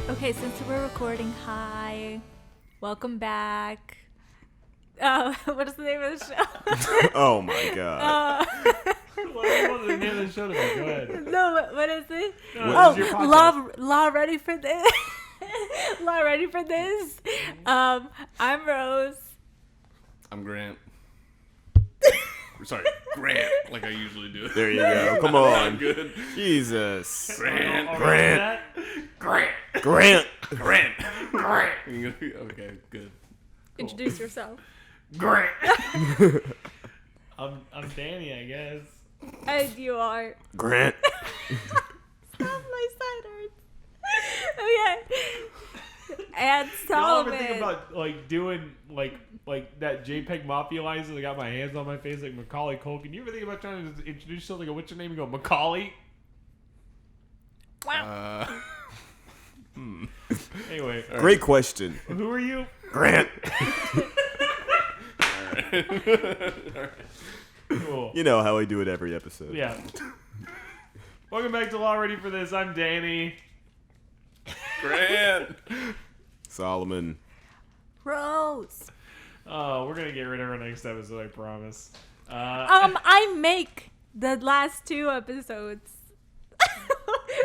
Okay, since we're recording, hi. Welcome back. What is the name of the show? Oh my god. What do you want the name of the show to be? Go ahead. No, what is it? What is your podcast? Law ready for this? Law ready for this? I'm Rose. I'm Grant. Sorry, Grant, like I usually do. There you go. Come on. Good. Jesus. Grant. Grant. Grant. Grant. Grant. Grant. Okay, good. Introduce yourself. Grant. I'm Danny, I guess. And you are. Grant. Stop, my side hurts. Okay. And Y'all ever Solomon. think about like doing like that JPEG Mafia license? I got my hands on my face like Macaulay Culkin. You ever think about trying to introduce yourself like, what's your name? And go Macaulay. Wow. Anyway, Great question. who are you? Grant. Cool. You know how I do it every episode. Yeah. Welcome back to Law Ready for This. I'm Danny. Grant. Solomon. Rose. Oh, we're gonna get rid of our next episode, I promise. I make the last two episodes.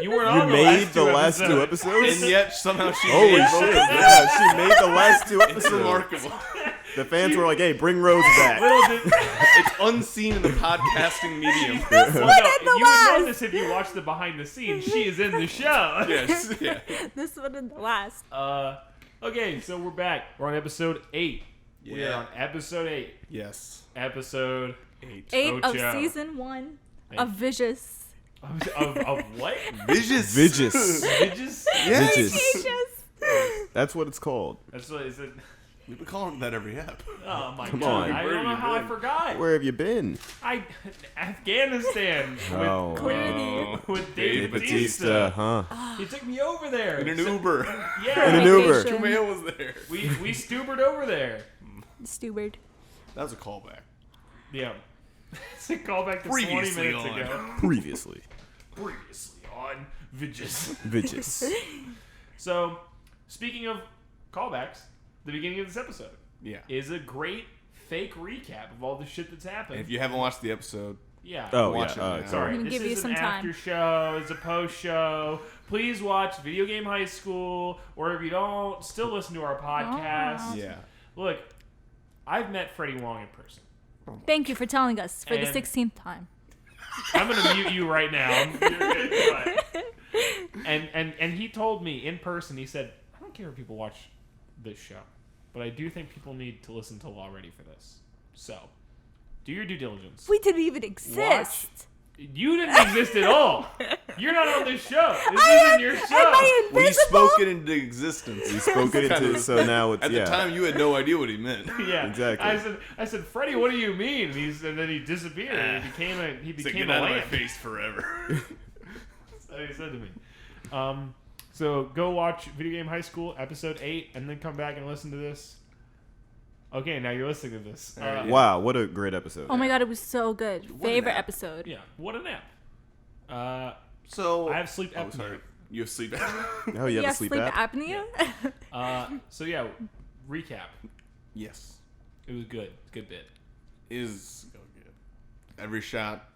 You weren't You on made the last two episodes. And yet somehow she Holy made shit. both of them. Yeah, she made the last two It's episodes. remarkable. The fans were like, hey, bring Rose back. Little did, It's unseen in the podcasting medium. well, no, the you would know last. this if you watched the behind the scenes. She is in the show. Yes, yeah. This one and the last. Okay, so we're back. We're on episode 8. We are Yeah. on episode 8. Yes. Episode 8. 8 of Ocho. season 1 Thank of Vicious. of what? Vicious. Vicious. Midges? Yes. Vicious. That's what it's called. That's what is it? We've been calling it that every ep. Oh my Come god! on. I Where don't know have you how I been? forgot. Where have you been? Afghanistan Oh, Clearly. with Dave Dave Batista, Batista. huh? He took me over there. In an So- Uber. Yeah, In an Uber. Vacation. Kumail was there. we steward over there. Steward. That was a callback. Yeah. It's a callback to Previously 20 minutes on. ago. Previously. Previously on Vidges. Vicious. So, speaking of callbacks, the beginning of this episode Yeah. is a great fake recap of all the shit that's happened. And if you haven't watched the episode, Yeah. Oh, watch yeah. it now. Sorry, I'm gonna this give you is some an time. after show. It's a post show. Please watch Videogame High School, or if you don't, still listen to our podcast. yeah. Look, I've met Freddie Wong in person. Thank you for telling us for the And- 16th time. I'm gonna mute you right now. You're good, but- and he told me in person. He said, "I don't care if people watch this show, but I do think people need to listen to Law Ready for this. So, do your due diligence. We didn't even exist. You didn't exist at all. You're not on this show. This isn't your Am show." I We invisible? spoke it into existence. We spoke it Kind into, of- so now it's, At yeah. the time, you had no idea what he meant. Yeah, Exactly. I said, Freddie, what do you mean? And then he disappeared. And he It's like, became get a out of my lamp. face forever. That's what he said to me. So go watch Video Game High School episode 8, and then come back and listen to this. Okay, now you're listening to this. Alright, yeah. Wow, what a great episode. Oh my god, it was so good. Favorite nap. episode. Yeah, what an app. So I have sleep Oh, apnea. sorry. You have sleep apnea? Oh, you have Yeah, a sleep app? apnea. So yeah, recap. Yes. It was good. Good bit. Is so good. Every shot,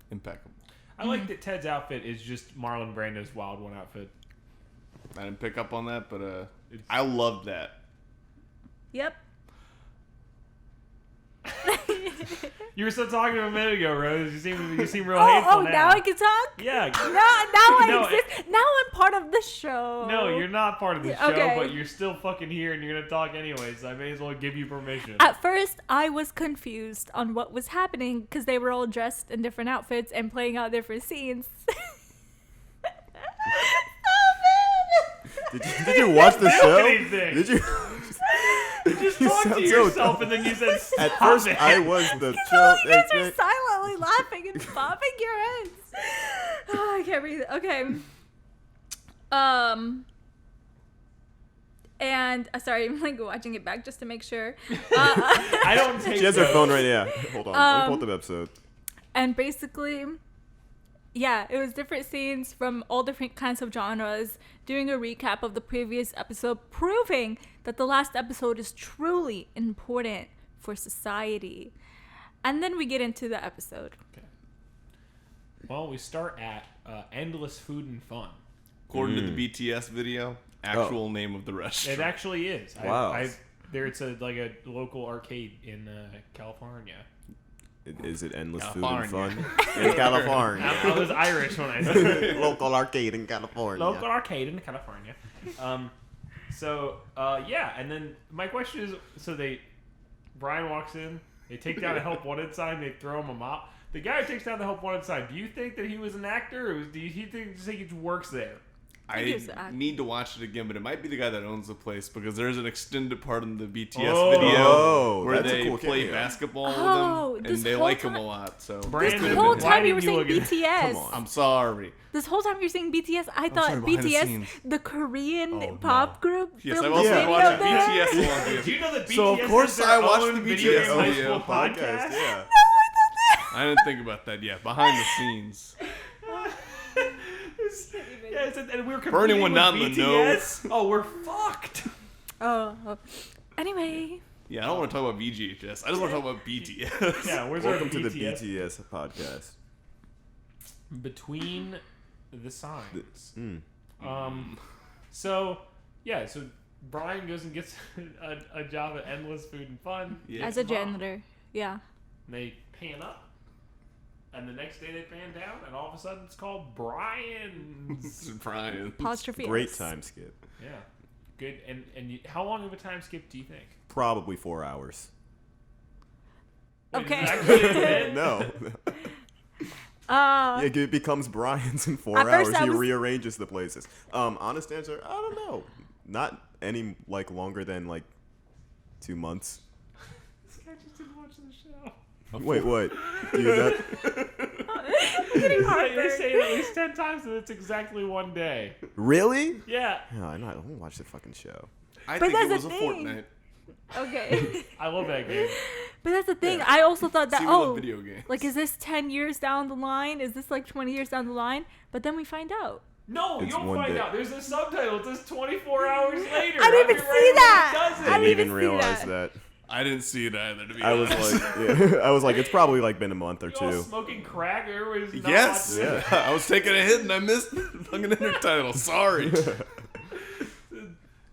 impeccable. I like that Ted's outfit is just Marlon Brando's Wild One outfit. I didn't pick up on that, but It's- I loved that. Yep. You were still talking a minute ago, Rose. You seem real hateful Oh, now I can talk? Yeah. Now I No, exist. Now I'm part of the show. No, you're not part of the show, Okay. but you're still fucking here and you're gonna talk anyway, so I may as well give you permission. At first, I was confused on what was happening because they were all dressed in different outfits and playing out different scenes. Did you watch the do show? anything. Did you? You just You talked to sound so yourself dumb. and then you said, At "Stop first, it." I was the Oh, show. you guys are silently laughing and popping your heads. Oh, I can't breathe. Okay. And sorry, I'm like watching it back just to make sure. I don't take She has her notes. phone right now. Hold on. Let me pull up the episode. And basically, Yeah, it was different scenes from all different kinds of genres, doing a recap of the previous episode, proving that the last episode is truly important for society. And then we get into the episode. Okay. Well, we start at Endless Food and Fun. According to the BTS video, actual name of the restaurant. It actually is. Wow. It's like a local arcade in California. Is it endless California. food and fun? In California. I was Irish when I said it. Local arcade in California. Local arcade in California. And then my question is, Brian walks in, they take down a help wanted sign, they throw him a mop. The guy who takes down the help wanted sign, do you think that he was an actor, or do you think he works there? I need to watch it again, but it might be the guy that owns the place because there's an extended part in the BTS video where that's a they cool play cameo. basketball with him, and they whole like him time- a lot. So Brandon, This whole why time you were didn't saying look at- Come BTS. on. I'm sorry. This whole time you're saying BTS. I thought sorry, behind the BTS, scenes. the Korean Oh, pop group, Yes, filmed I've a also Yeah. video watched there. BTS along Do with you know that BTS So, of course, has their I watched own the Video BTS Game High video School podcast? Yeah. I didn't think about that yet. Behind the scenes. And we were For anyone competing not with in the know. BTS. Oh, we're fucked. Oh. Anyway. Yeah, I don't want to talk about VGHS. I just want to talk about BTS. Yeah, where's Welcome our to the BTS? BTS podcast. Between the signs. Mm. So Brian goes and gets a job at Endless Food and Fun. Yeah. As a janitor. Yeah. And they pan up, and the next day they pan down, and all of a sudden it's called Brian's. Brian. Apostrophe Great S. time skip. Yeah, good. And how long of a time skip do you think? Probably 4 hours. Wait, Okay. is it actually a No. Uh, It becomes Brian's in 4 At first hours. I He was- rearranges the places. Honest answer, I don't know. Not any longer than 2 months. This guy just didn't watch the show. Wait, what? Dude, that, They say it at least 10 times that it's exactly one day. really? Yeah, No, I don't watch the fucking show. I But think it that's was the a thing. fortnight. okay. I love that game. But that's the thing. I also thought that, See, we love video games. is this 10 years down the line? Is this 20 years down the line? But then we find out. No, It's you don't one find day. out. There's a subtitle. It says 24 hours later. I didn't even see that. Does it? I I didn't didn't even even see realize that. that. I didn't see it either, to be I was honest. it's probably been a month or You all two. smoking crack? Everybody's not Yes! watching it. Yeah. I was taking a hit and I missed the fucking intertitle. Sorry.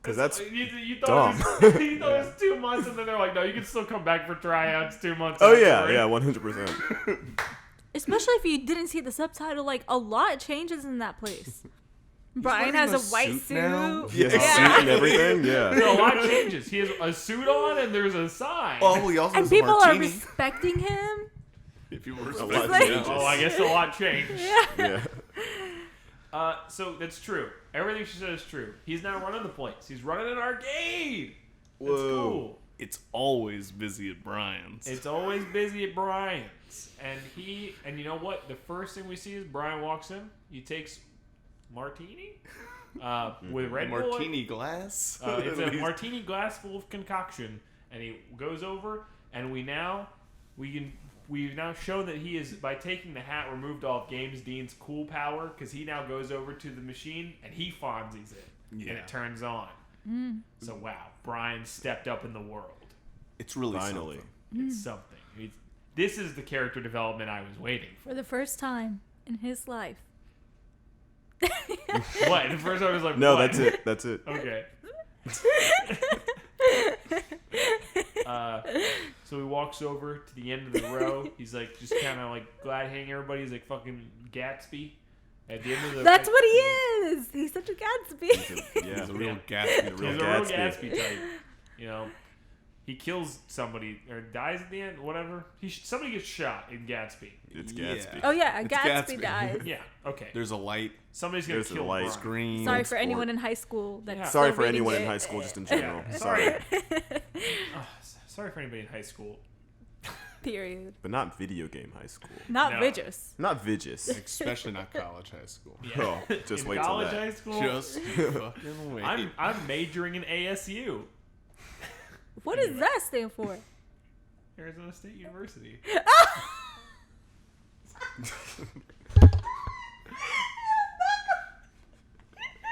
Because that's You dumb. thought it was 2 months, and then they're like, no, you can still come back for tryouts 2 months. oh after, yeah, right? yeah, 100%. Especially if you didn't see the subtitle, a lot changes in that place. Brian wearing has a a white suit suit. now? He has a suit and everything. No, Yeah. a lot changes. He has a suit on, and there's a sign. Oh, he also And has a people are martini. respecting him. If you were lot respecting like- him. Oh, I guess a lot changed. Yeah. So that's true. Everything she said is true. He's not running the place. He's running an arcade. That's Whoa. cool. It's always busy at Brian's. It's always busy at Brian's. And you know what? The first thing we see is Brian walks in. He takes martini with Red Bull. martini glass. It's a martini glass full of concoction. And he goes over, and we've now shown that he is, by taking the hat, removed all of James Dean's cool power, because he now goes over to the machine and he Fonzies it. Yeah. And it turns on. So wow, Brian stepped up in the world. It's really Finally. something. It's something. This is the character development I was waiting for. For the first time in his life. What? At first I was like, No, what? that's it. That's it. Okay. So he walks over to the end of the row. He's like, just kind of glad hanging everybody. He's like fucking Gatsby. At the end of the That's what he is. He's such a Gatsby. Yeah. He's a real Yeah. Gatsby. He's real a real Gatsby. Gatsby type. You know, he kills somebody or dies at the end. Whatever. Somebody gets shot in Gatsby. It's Yeah. Gatsby. Oh yeah, It's Gatsby Gatsby. dies. Yeah. Okay. There's a light, Somebody's gonna there's a kill light Brian. screen. Sorry for sport. anyone in high school. That's Yeah. Sorry still for reading anyone it. in high school, just in Yeah. general. Sorry. Sorry. Sorry for anybody in high school. Period. But not video game high school. Not No. Vigis. Not Vigis. Especially not college high school. Oh, just in wait till college, that. high school. Just fucking wait. I'm majoring in ASU, What does that stand for? Arizona State University.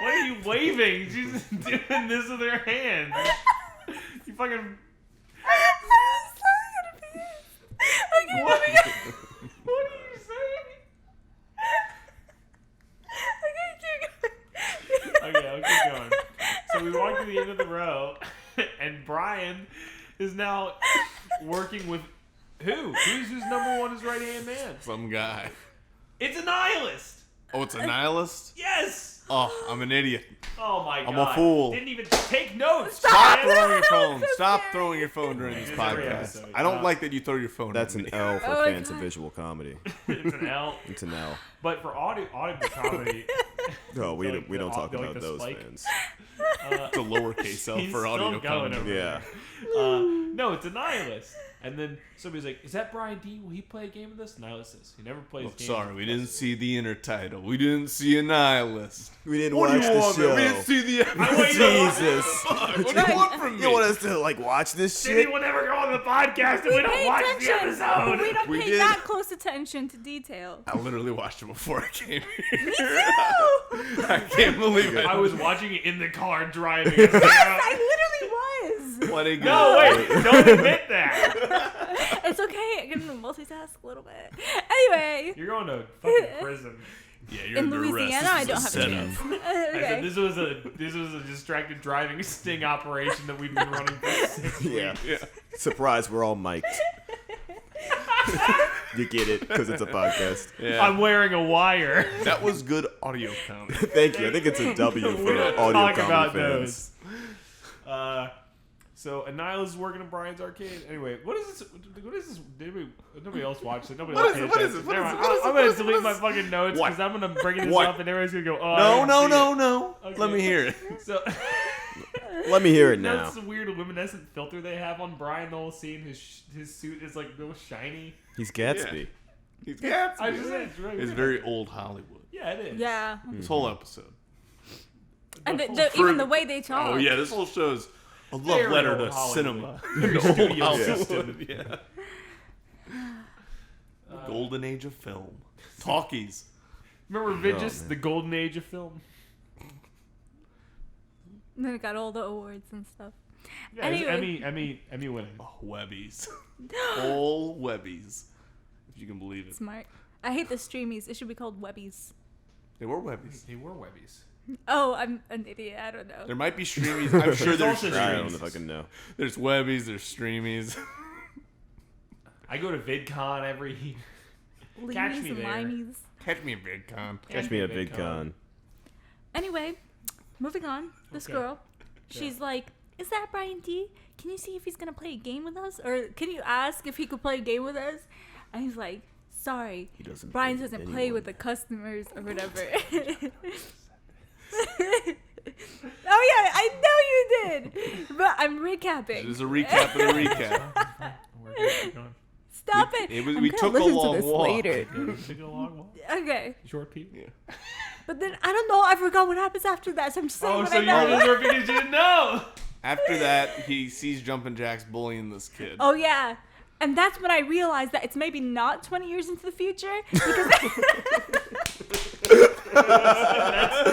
Why are you waving? She's just doing this with her hands. You fucking. I'm so confused. Okay, What? moving on. What are you saying? Okay, I'll keep going. So we walk to the end of the row, and Brian is now working with who? Who's number one is right-hand man? Some guy. It's a nihilist. Oh, it's a nihilist? Yes. Oh, I'm an idiot. Oh my god. I'm a fool. Didn't even take notes. Stop Brian. throwing your phone. Stop throwing your phone during this It's every podcast. episode. I don't like that you throw your phone. That's at an me. L for Oh my fans of God. visual comedy. It's an L. It's an L. But for audio comedy, No, we Like don't the- talk like about the those spike? fans. It's a lowercase L he's for still audio going comedy. over Yeah. there. No, it's a nihilist. And then somebody's like, "Is that Brian D? Will he play a game with us?" Nihilist says he never plays Look, games. sorry, with we us." didn't see the inner title. We didn't see a nihilist. We didn't What watch do you the want, show. man? We didn't see the episode. Jesus. What do you want from me? You want us to like watch this Didn't shit? anyone ever go on the podcast and we don't pay watch attention, the episode? but we don't We pay did. that close attention to detail. I literally watched it before I came here. Me too. I can't believe it. I was watching it in the car driving. I literally was. What a No, wait! Don't admit that. It's okay. I can multitask a little bit. Anyway, You're going to fucking prison. Yeah, you're in under arrest. Louisiana, I This don't is have a setup. chance. I said Okay. this was a distracted driving sting operation that we've been running for 6 Yeah. weeks. Yeah. Surprise, we're all mic'd. You get it because it's a podcast. Yeah. I'm wearing a wire. That was good audio comedy. Thank you. I think it's a W We for don't audio talk comedy about fans. those. So Annihilus is working in Brian's arcade. Anyway, what is this? What is this? Nobody else watched it. Nobody What else is paid it? What is attention. it? What Never is it? mind. What is it? I'm What gonna is it? delete What my is it? fucking notes What? because I'm gonna bring this What? up and everybody's gonna go, oh, I No, didn't no, see no, it." no. Okay. Let me hear it. So Let me hear it now. that's the weird luminescent filter they have on Brian the whole scene. His suit is like real shiny. He's Gatsby. He's Gatsby. I just said it's really It's weird. very old Hollywood. Yeah, it is. Yeah. This whole episode. And The full- even the way they talk. Oh yeah, this whole show's a love Very letter old to Hollywood. cinema. Very Old studio Hollywood, system. Yeah. Golden age of film. Talkies. Remember Vigis, man. the golden age of film? And then it got all the awards and stuff. Yeah, it's Anyway. Emmy winning. Oh, Webbies. All Webbies. If you can believe it. Smart. I hate the streamies. It should be called Webbies. They were Webbies. They were Webbies. Oh, I'm an idiot. I don't know. There might be streamies. I'm sure there's also I don't streamies. fucking know. There's Webbies, there's streamies. I go to VidCon every. Catch Leamies me and there. limeys. Catch me at VidCon. Catch me at VidCon. Anyway, moving on. This Okay. girl, she's like, "Is that Brian D? Can you see if he's gonna play a game with us, or can you ask if he could play a game with us?" And he's like, "Sorry, He doesn't Brian play with doesn't play anyone." with the customers or whatever." Oh yeah, I know you did, but I'm recapping. This is a recap of the recap. Stop it! We I'm gonna took a listen to long this walk. later. Took a long walk. Okay, Short people. Yeah. but then I don't know. I forgot what happens after that, so I'm just saying Oh, what so I you know. remember because you didn't know. After that, he sees Jumpin' Jacks bullying this kid. Oh yeah. And that's when I realized that it's maybe not 20 years into the future because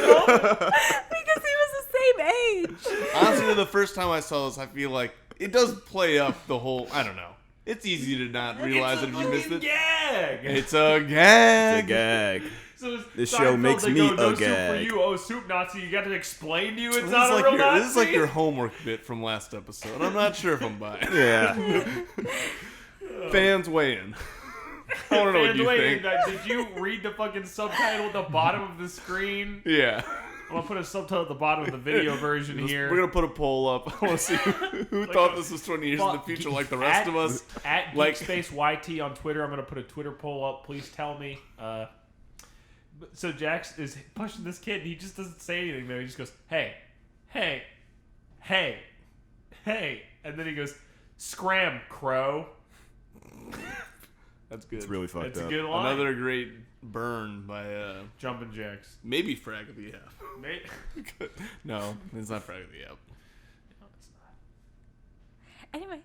because he was the same age. Honestly, the first time I saw this, I feel like it does play up the whole. I don't know. It's easy to not realize It's it a if you missed fucking it. gag. It's a gag. It's a gag. So it's This show Seinfeld, makes they me go, no a soup for gag." you, oh soup Nazi. You got to explain to you it's This not is, a like real your, Nazi. this is like your homework bit from last episode. I'm not sure if I'm buying it. Yeah. Fans weigh in. I don't know what Fans, you wait, think. Did you read the fucking subtitle at the bottom of the screen? Yeah. I'm gonna put a subtitle at the bottom of the video version here. We're gonna put a poll up. I want to see who thought this was 20 years in the future, like the rest of us. At Like- GeekSpaceYT on Twitter, I'm gonna put a Twitter poll up. Please tell me. So Jax is pushing this kid. And he just doesn't say anything though. He just goes, "Hey, hey, hey, hey," and then he goes, "Scram, crow." That's good. It's really fucked That's a up. good line. Another great burn by Jumpin' Jacks. maybe Frag of the App. Mate. No, it's not Frag of the App. No, it's not. Anyway,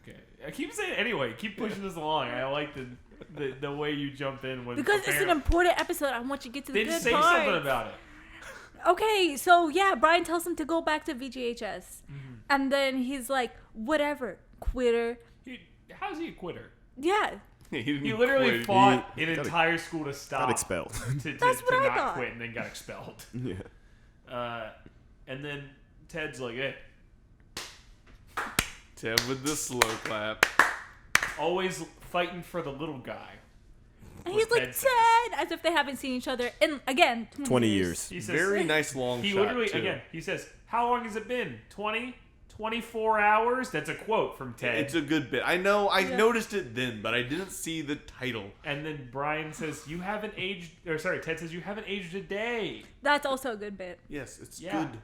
Okay. I keep saying anyway. Keep pushing this along. I like the way you jump in when because it's an important episode, I want you to get to the Then good say part. something about it. Okay, so yeah, Brian tells him to go back to VGHS. And then he's like, whatever, quitter. How's he a quitter? Yeah. He literally quit. fought He an got entire school to stop. Got expelled. That's what I not thought. quit and then got expelled. Yeah. And then Ted's like, hey, Ted with the slow clap. always fighting for the little guy. And What he's like, Ted says. Ted, as if they haven't seen each other in, again, 20 years. He says, Very nice long he shot. literally, too. again, he says, how long has it been? 20? 24 hours? That's a quote from Ted. It's a good bit. I know. I Yeah. noticed it then, but I didn't see the title. And then Brian says, you haven't aged, or sorry, Ted says, you haven't aged a day. That's also a good bit. Yes, it's Yeah. good.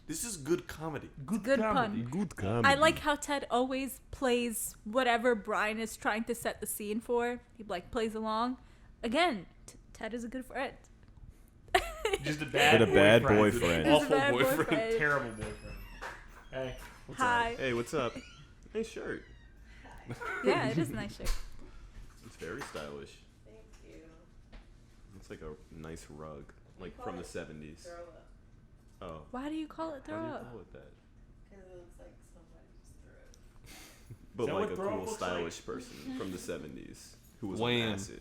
This is good comedy. Good pun. Good comedy. I like how Ted always plays whatever Brian is trying to set the scene for. He like plays along. Again, Ted is a good friend. Just a bad But a bad boyfriend. boyfriend. He's a Awful bad boyfriend. Terrible boyfriend. Hey. What's Hi. Hey, what's up? Nice shirt. Yeah, it is a nice shirt. It's very stylish. Thank you. It's like a nice rug, like from the 70s. Throw up. Oh. Why do you call it Why throw do you up? call it that? Because it looks like somebody just threw it. But that like what a throw up cool, looks stylish person from the 70s who was Wham. on acid.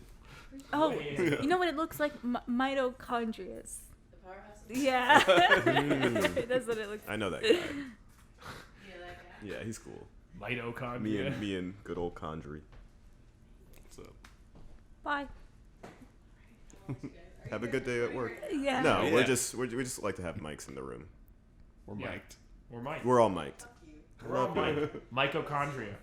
Oh, Yeah. you know what it looks like? Mitochondria. The powerhouse. Yeah. Mm. That's what it looks I know that guy. You know that guy? Yeah, he's cool. Mitochondria. Me and good old Condry. So, Bye. Have a good day at work. Yeah. No, Yeah. we just like to have mics in the room. we're Yeah. mic'd. We're Mike. We're all mic'd. Fuck you. We're all Mike. Mitochondria.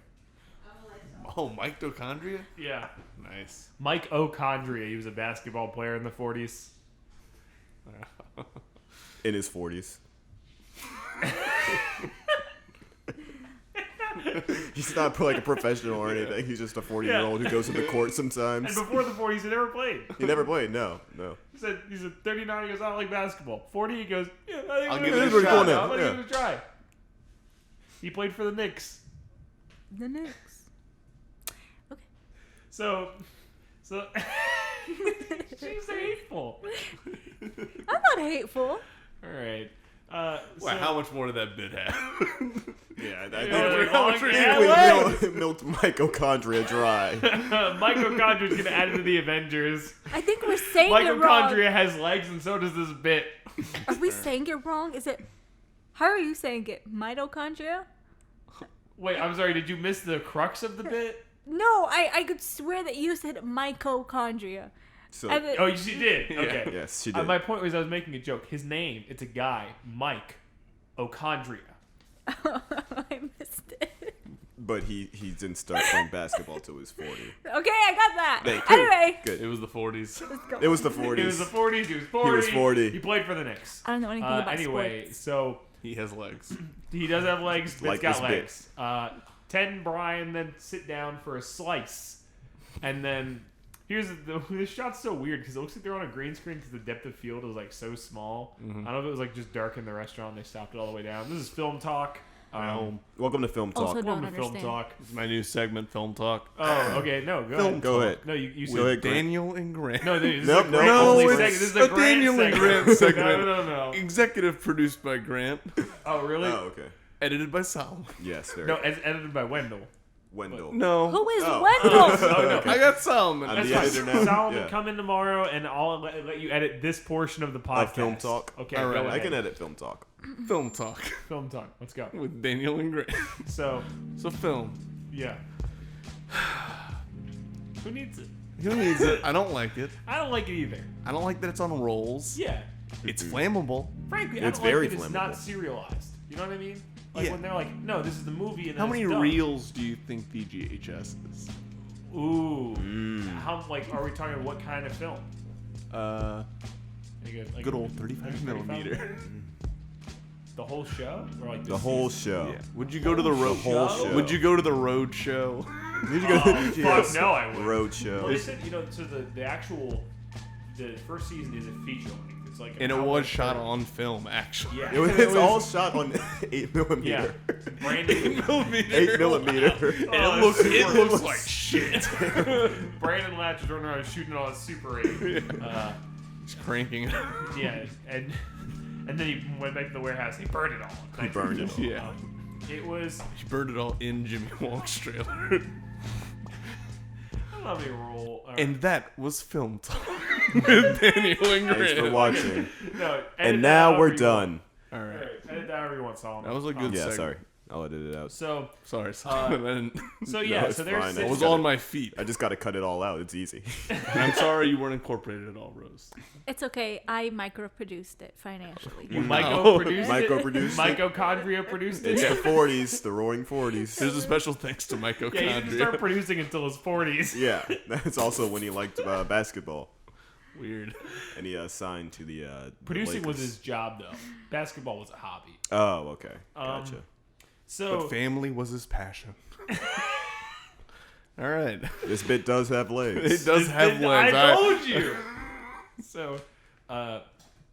I'm like, Oh, mitochondria? Yeah. Nice. Mike O'Condria. He was a basketball player in the 40s. In his 40s. He's not like a professional or anything. He's just a 40-year-old who goes to the court And sometimes. before the 40s, he never played. He never played. No. He said he's a 39. He goes, I don't like basketball. 40, he goes, yeah, I think I'll I'm give gonna it a give shot. I'm gonna Yeah. give it a try. He played for the Knicks. The Knicks. So she's hateful. I'm not hateful. All right. Wow, how much more did that bit have? Yeah, I Yeah, think yeah, we milked mitochondria dry. Mitochondria's gonna add it to the Avengers. I think we're saying it wrong. Mitochondria has legs, and so does this bit. Are we saying it wrong? Is it? How are you saying it? Mitochondria? Wait, I'm sorry. Did you miss the crux of the bit? No, I could swear that you said mitochondria. So, And then- Oh, she did. Okay. yes, she did. My point was I was making a joke. His name, it's a guy, Mike O'Condria. I missed it. But he didn't start playing basketball till he was 40. Okay, I got that. Thank you. Anyway, Good. It was the 40s. let's go. It was the 40s. He was the 40s. He was 40. He was 40. He played for the Knicks. I don't know anything about Anyway, sports. so He has legs. he does have legs. Bit's Like got this bit. legs. Ted and Brian then sit down for a slice, and then this shot's so weird because it looks like they're on a green screen because the depth of field is like so small. I don't know if it was like just dark in the restaurant. And they stopped it all the way down. This is Film Talk. Welcome to Film Talk. Also- Welcome don't to Film understand. Talk. This is my new segment, Film Talk. Oh, okay. No, go ahead. Go ahead. No, you Go said ahead, Grant. Daniel and Grant. no. This Nope, is a no. Grant No, only it's segment. This is a a Grant Daniel and segment. Grant segment. No. Executive produced by Grant. Oh, really? Oh, okay. Edited by Solomon. Yes, very No, good. it's edited by Wendell. Wendell. No. Who is Oh. Wendell? Oh, no. I got Solomon. I'm That's the fine. editor now. Solomon, Yeah. come in tomorrow, and I'll let you edit this portion of the podcast. Film Talk? Okay, All go right. ahead. I can edit Film Talk. Film Talk Film Talk. Let's go. with Daniel and Grant. So, So film. yeah. Who needs it? Who needs it? I don't like it. I don't like it either. I don't like that it's on rolls. Yeah. It's flammable. Frankly, It's I don't very like that it's not flammable. serialized. You know what I mean? Like Yeah. when they're like, no, this is the movie, and How then many it's done. reels do you think VGHS is? Ooh. Mm. How like are we talking? What kind of film? Like Good old 35 millimeter. The whole show, or like The whole show. Yeah. Would you go to the road whole show. Would you go to the road show? Did you go Oh, to fuck no, I would. Road Well, show? they said so the actual the first season is a feature length. It's like And it an was hour shot 30. on film, actually. Yeah, It's all shot on 8 yeah. millimeter. Brandon 8 millimeter. And Oh, it looks like shit. Brandon Latch is running around shooting it on a Super 8. Just cranking it. Yeah, and And then he went back to the warehouse. He burned it all. He burned it all. Yeah. It was. She burned it all in Jimmy Wong's trailer. I love your role. And that was Film Talk with Daniel and Thanks for Grant. watching. No, And now we're done. All right. Edit that however you want, Solomon. That was a good Yeah, segment. sorry. I'll edit it out. So, Sorry. I didn't- so yeah, it's so there's fine. six- I was on my feet. I just got to cut it all out. It's easy. And I'm sorry you weren't incorporated at all, Rose. It's okay. I micro-produced it financially. You micro-produced it? Micro-produced it? Mitochondria produced it? It's the 40s, the roaring 40s. There's a special thanks to mitochondria. Yeah, he didn't start producing until his 40s. Yeah, that's also when he liked basketball. Weird. And he signed to the Producing was Lakers. his job, though. Basketball was a hobby. Oh, okay. Gotcha. So, But family was his passion. All right. This bit does have legs. It does have legs. I told you.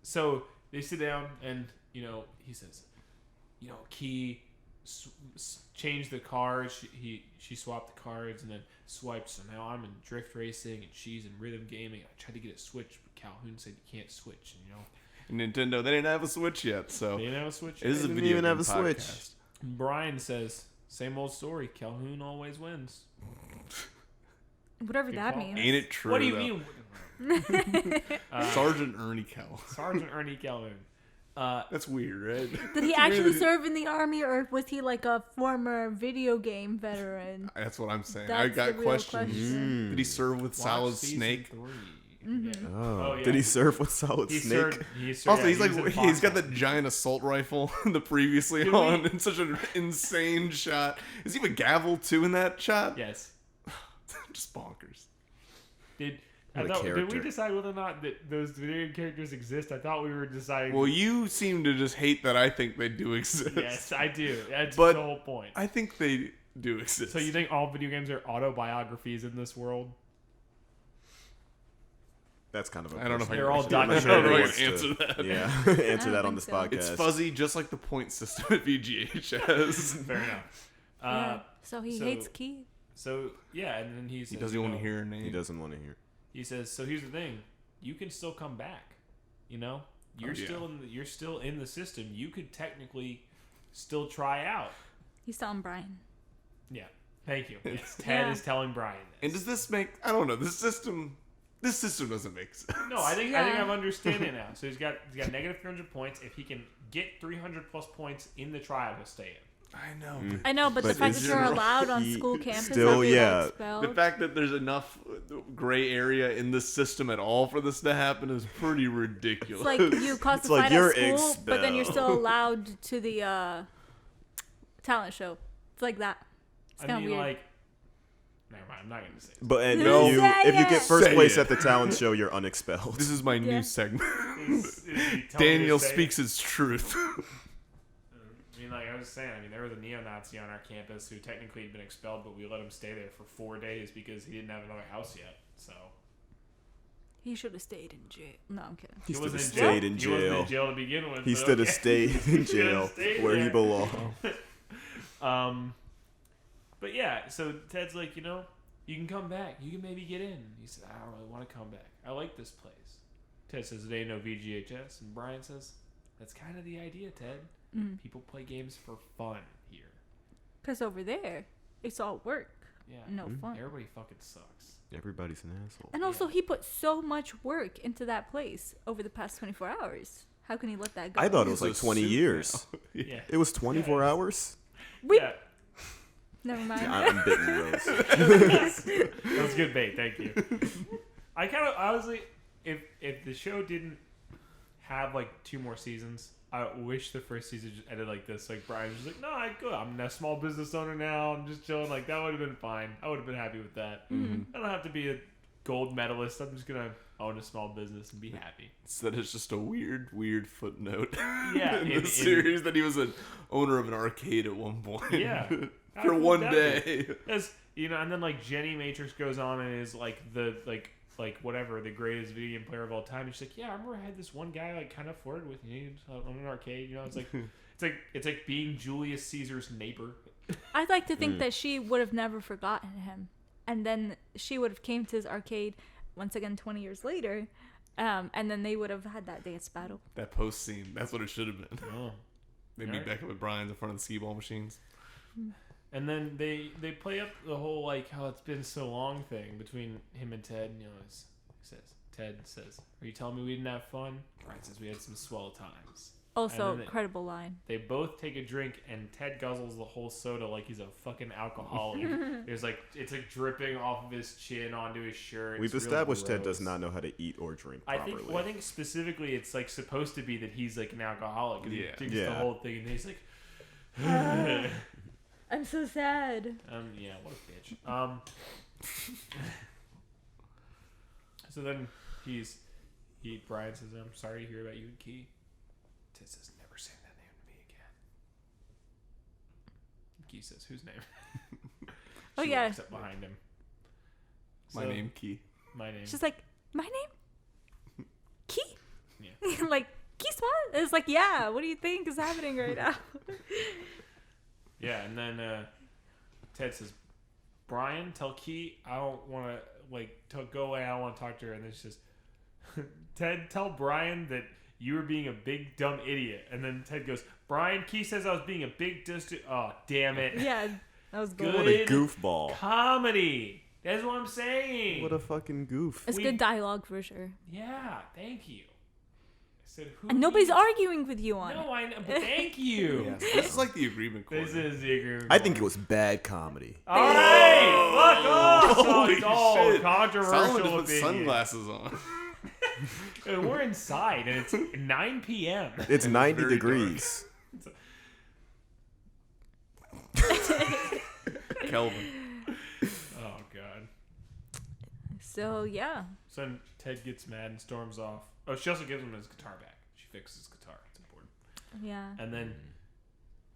So they sit down, and he says, Key changed the cards. She swapped the cards, and then swiped. So now I'm in drift racing, and she's in rhythm gaming. I tried to get it switched, but Calhoun said you can't switch. And Nintendo, they didn't have a Switch yet, so they didn't have a switch. it is a didn't video even game have a Switch. podcast. Brian says, same old story. Calhoun always wins. Whatever Good that call. means. Ain't it true? What do you though? mean? Sergeant Ernie Kell. Sergeant Ernie Calhoun. That's weird, right? Did he actually serve in the army, or was he like a former video game veteran? That's what I'm saying. That's I the got real questions. question. Did he serve with Solid Watch season Snake? 3. Mm-hmm. Yeah. Oh, yeah. did he surf with Solid He Snake? served, Also, yeah, he's like he was in he's got the Fox. giant assault rifle, the previously Did we- on, in such an insane shot. Is he have a gavel too in that shot? Yes. Just bonkers. Did What a did we character. decide whether or not that those video game characters exist? I thought we were deciding. Well, you seem to just hate that I think they do exist. yes, I do. That's But- the whole point. I think they do exist. So you think all video games are autobiographies in this world? That's kind of a I don't know if They're all I'm not documented. sure I don't know who if I wants can to- answer that. Yeah, answer I that don't on this think so. podcast. It's fuzzy, just like the point system at VGH has. Fair enough. Yeah. So he so- hates Key. So yeah, and then he says, He doesn't want to hear her name. He doesn't want to hear. He says, so here's the thing, you can still come back. You're Oh, yeah. you're still in the system. You could technically still try out. He's telling Brian. Yeah. Thank you. Yes, Ted Yeah. is telling Brian this. And does this make? I don't know. This system doesn't make sense. No, I think Yeah. I'm understanding now. So he's got negative 300 points. If he can get 300 plus points in the trial, he'll stay in. I know. I know, but the But fact is that you're it- allowed on he school campus still, after you yeah. got The expelled. fact that there's enough gray area in the system at all for this to happen is pretty ridiculous. It's like you classified you're at school, but then you're still expelled. allowed to the talent show. It's like that. It's I kind mean, of weird. like, never mind. I'm not going to say it. But and No. if you Say get it. first Say place it. at the talent show, you're unexpelled. This is my Yeah. new segment. Is he telling me to Daniel say it? speaks his truth. I mean, like I was saying, there was a neo-Nazi on our campus who technically had been expelled, but we let him stay there for 4 days because he didn't have another house yet. So He should have stayed in jail. No, I'm kidding. He should have wasn't stayed in He wasn't jail. in jail to begin with. He but should have okay. stayed in He should have jail stayed where he there. belonged. But yeah, so Ted's like, you can come back. You can maybe get in. He said, I don't really want to come back. I like this place. Ted says, it ain't no VGHS. And Brian says, that's kind of the idea, Ted. Mm. People play games for fun here. Because over there, it's all work. Yeah. No fun. Everybody fucking sucks. Everybody's an asshole. And also, Yeah. he put so much work into that place over the past 24 hours. How can he let that go? I thought it was He's like a 20 suit years. now. Yeah. It was 24 Yeah. hours? We- Yeah. Never mind. I'm bitten, Rose. That was good bait. Thank you. I kind of honestly, if the show didn't have like 2 more seasons, I wish the first season just ended like this. Like Brian was just like, no, I'm a small business owner now. I'm just chilling. Like that would have been fine. I would have been happy with that. Mhm. I don't have to be a gold medalist. I'm just gonna own a small business and be happy. So that is just a weird footnote Yeah, in in- the series that he was an owner of an arcade at one point. Yeah. How For cool one would that be? day. As and then like Jenny Matrix goes on and is like the whatever the greatest video game player of all time. And she's like, yeah, I remember I had this one guy like kind of flirted with me on an arcade. It's like it's like being Julius Caesar's neighbor. I'd like to think that she would have never forgotten him. And then she would have came to his arcade once again 20 years later And then they would have had that dance battle. That post scene, that's what it should have been. Oh. They meet back up with Brian in front of the skee ball machines. And then they play up the whole like how it's been so long thing between him and Ted. And, Ted says, "Are you telling me we didn't have fun?" Brian says, "We had some swell times." Also, And then credible line. They both take a drink, and Ted guzzles the whole soda like he's a fucking alcoholic. There's like it's like dripping off of his chin onto his shirt. We've It's real established Ted gross. does not know how to eat or drink I properly. think specifically it's like supposed to be that he's like an alcoholic. And Yeah. He drinks Yeah. the whole thing, and he's like, I'm so sad. yeah, what a bitch. So then Brian says, "I'm sorry to hear about you and Key." Ted says, "Never say that name to me again." Key says, "Whose name?" Oh, She yeah. walks up behind him. My So- name, Key. My name. She's like, my name? Key? Yeah. Like, Key Spot? It's like, yeah, what do you think is happening right now? Yeah, and then Ted says, "Brian, tell Key I don't want to go away. I don't want to talk to her." And then she says, "Ted, tell Brian that you were being a big dumb idiot." And then Ted goes, "Brian, Key says I was being a big oh, damn it." Yeah, that was Good. good. What a goofball. Comedy. That's what I'm saying. What a fucking goof. It's good dialogue for sure. Yeah, thank you. I said, who And nobody's needs- arguing with you on No, it. I know, but thank you. Yes, this is like the agreement corner. This is the agreement. I think it was bad comedy. All right, fuck off. Holy It's all shit. controversial Solomon just put opinion. sunglasses on. And we're inside, and it's 9 p.m. It's 90 very degrees. Kelvin. Oh god. So, yeah. So then Ted gets mad and storms off. Oh, she also gives him his guitar back. She fixes his guitar. It's important. Yeah. And then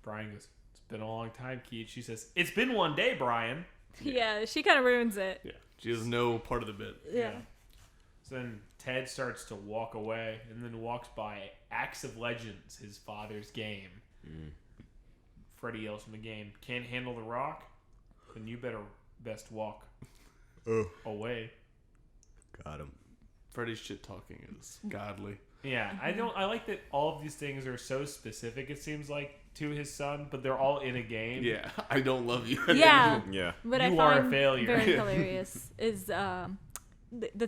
Brian goes, "It's been a long time, Keith." She says, "It's been one day, Brian." Yeah, she kind of ruins it. Yeah. She has no part of the bit. Yeah. So then Ted starts to walk away, and then walks by Axe of Legends, his father's game. Freddy yells from the game, "Can't handle the rock? Then you best walk away." Got him. Freddy's shit talking is godly. Yeah, I like that all of these things are so specific, it seems like, to his son, but they're all in a game. Yeah, I don't love you. Yeah. Yeah. What You I are a find failure. very hilarious is the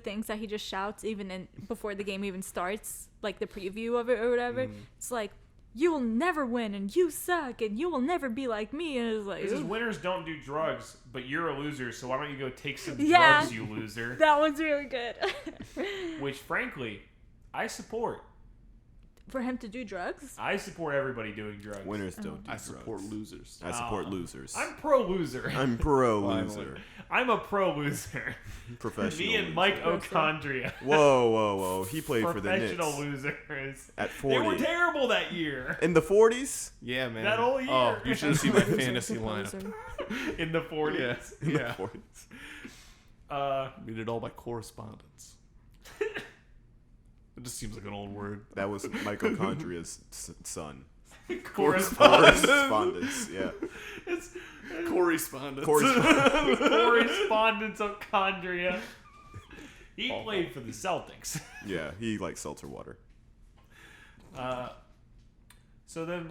things that he just shouts even before the game even starts, like the preview of it or whatever. It's like, "You will never win, and you suck, and you will never be like me." And it's like, This is winners don't do drugs, but you're a loser, so why don't you go take some Yeah. drugs, you loser? that one's really good. Which, frankly, I support. For him to do drugs? I support everybody doing drugs. Winners don't do I drugs. support losers. I support losers. I'm pro loser. I'm pro Finally. loser. I'm a pro loser. Professional. Me and loser. Mike Ochondria. Whoa, whoa, whoa. He played for the Knicks. Professional losers. At They were 40. terrible that year. In the 40s? Yeah, man. That whole year. Oh, you should have seen my fantasy Loser. lineup. In the 40s. In the Yeah. 40s. We did all by correspondence. It just seems like an old word. That was mitochondria's son. Correspondence. Correspondence, yeah. It's Correspondence. correspondence of Chondria. He played for the Celtics. Yeah, he likes seltzer water. So then,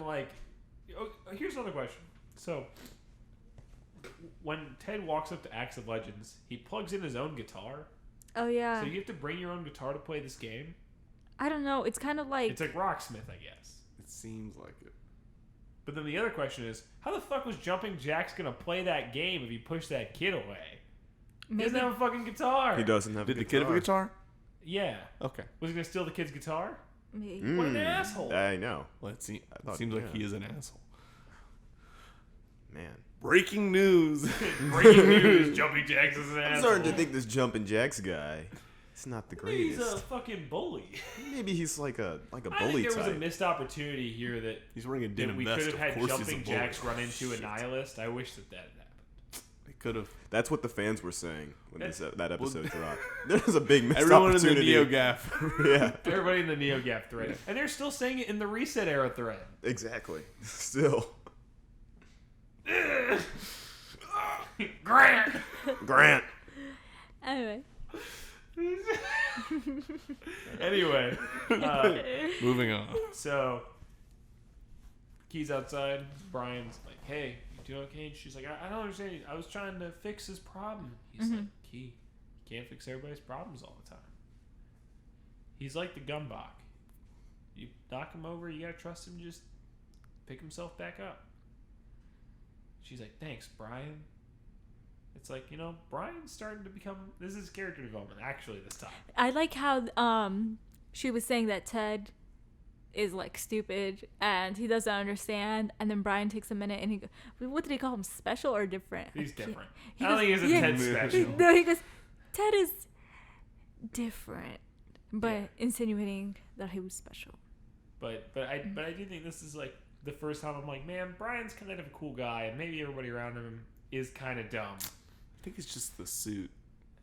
here's another question. So, when Ted walks up to Axe of Legends, he plugs in his own guitar. Oh, yeah. So you have to bring your own guitar to play this game? I don't know. It's kind of like... It's like Rocksmith, I guess. It seems like it. But then the other question is, how the fuck was Jumping Jack's gonna play that game if he pushed that kid away? He maybe doesn't have a fucking guitar. He doesn't have Did a the guitar. kid have a guitar? Yeah. Okay. Was he gonna steal the kid's guitar? maybe. What an asshole. I know. Well, it thought- seems like yeah. he is an asshole. Man. Breaking news. Breaking news, Jumping Jacks is an asshole. I'm starting to think this Jumpin' Jacks guy is not the Maybe he's greatest. a fucking bully. Maybe he's like a I bully think there was a type. missed opportunity here that, He's wearing a that denim we vest. could have Of had course he's a Jumping bully. Jacks run into a nihilist. I wish that had happened. He could have. That's what the fans were saying when That's- that episode dropped. There's a big missed Everyone in the opportunity. NeoGaf. Yeah, Everybody in the NeoGaf thread. And they're still saying it in the Reset Era thread. exactly. Still, Grant! Grant. Anyway. Anyway, Moving on. so Key's outside. Brian's like, "Hey, you doing okay?" And she's like, "I don't understand. I was trying to fix his problem." He's like, "Key, you can't fix everybody's problems all the time. He's like the Gumbach. You knock him over, you gotta trust him to just pick himself back up." She's like, "Thanks, Brian." It's like, Brian's starting to become... This is character development, actually, this time. I like how she was saying that Ted is like stupid and he doesn't understand, and then Brian takes a minute and he goes, what did he call him, special or different? He's different. He I don't goes, think he's a Ted special. No, he goes, Ted is different, but insinuating that he was special. But I do think this is like the first time I'm like, man, Brian's kind of a cool guy, and maybe everybody around him is kind of dumb. I think it's just the suit.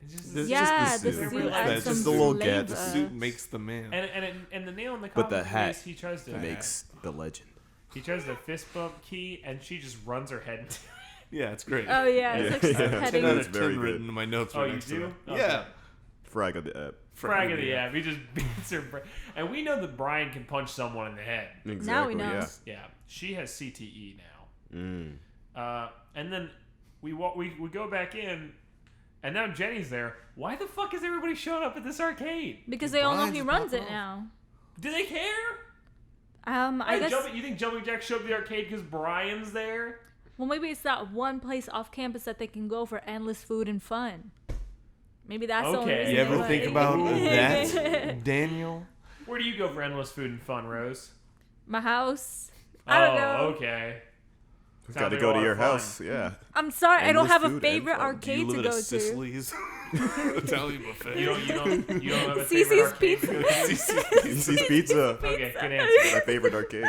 It's just This- Yeah, just the the suit. suit That's adds just some the little flavor. get. The suit makes the man. and the nail in the But coffin the hat is he tries to makes the legend. He tries to fist bump Key, and she just runs her head into it. Yeah, it's great. Oh yeah, it's like Yeah. I have heading. 10 out It's of very 10 good. written in my notes Oh, right you next to do? it. Okay. Yeah. Frag of the app. Frag of the app. He just beats her. And we know that Brian can punch someone in the head. Exactly. Now we know. Yeah. Yeah. She has CTE now. Mm. And then we go back in, and now Jenny's there. Why the fuck is everybody showing up at this arcade? Because they all know Brian's he just runs popping it off. now. Do they care? I guess. You think Jumping Jack showed up at the arcade because Brian's there? Well, maybe it's that one place off campus that they can go for endless food and fun. Maybe that's the only Okay. reason. You they ever went. think about that, Daniel? Where do you go for endless food and fun, Rose? My house. I don't know. Okay. Got Sounds to like go a to lot your of fun. house. Yeah. I'm sorry, I don't Endless have a food and favorite fun. Do arcade you live to at go a to. Sicily's Italian buffet? You don't have a favorite Cece's arcade? Pizza. CC's Pizza. Okay, good answer. My favorite arcade.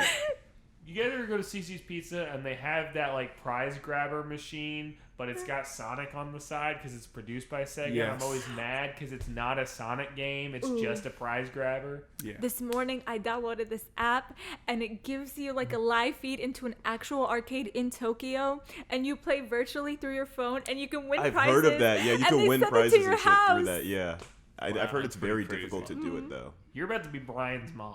You guys ever go to Cece's Pizza and they have that like prize grabber machine, but it's got Sonic on the side because it's produced by Sega? Yes. I'm always mad because it's not a Sonic game; it's just a prize grabber. Yeah. This morning, I downloaded this app, and it gives you like a live feed into an actual arcade in Tokyo, and you play virtually through your phone, and you can win I've prizes. heard of that. Yeah, you and can they win send it prizes to and your shit house. through that. Yeah. I've heard Wow, it's that's very pretty difficult to do it though. You're about to be Brian's mom.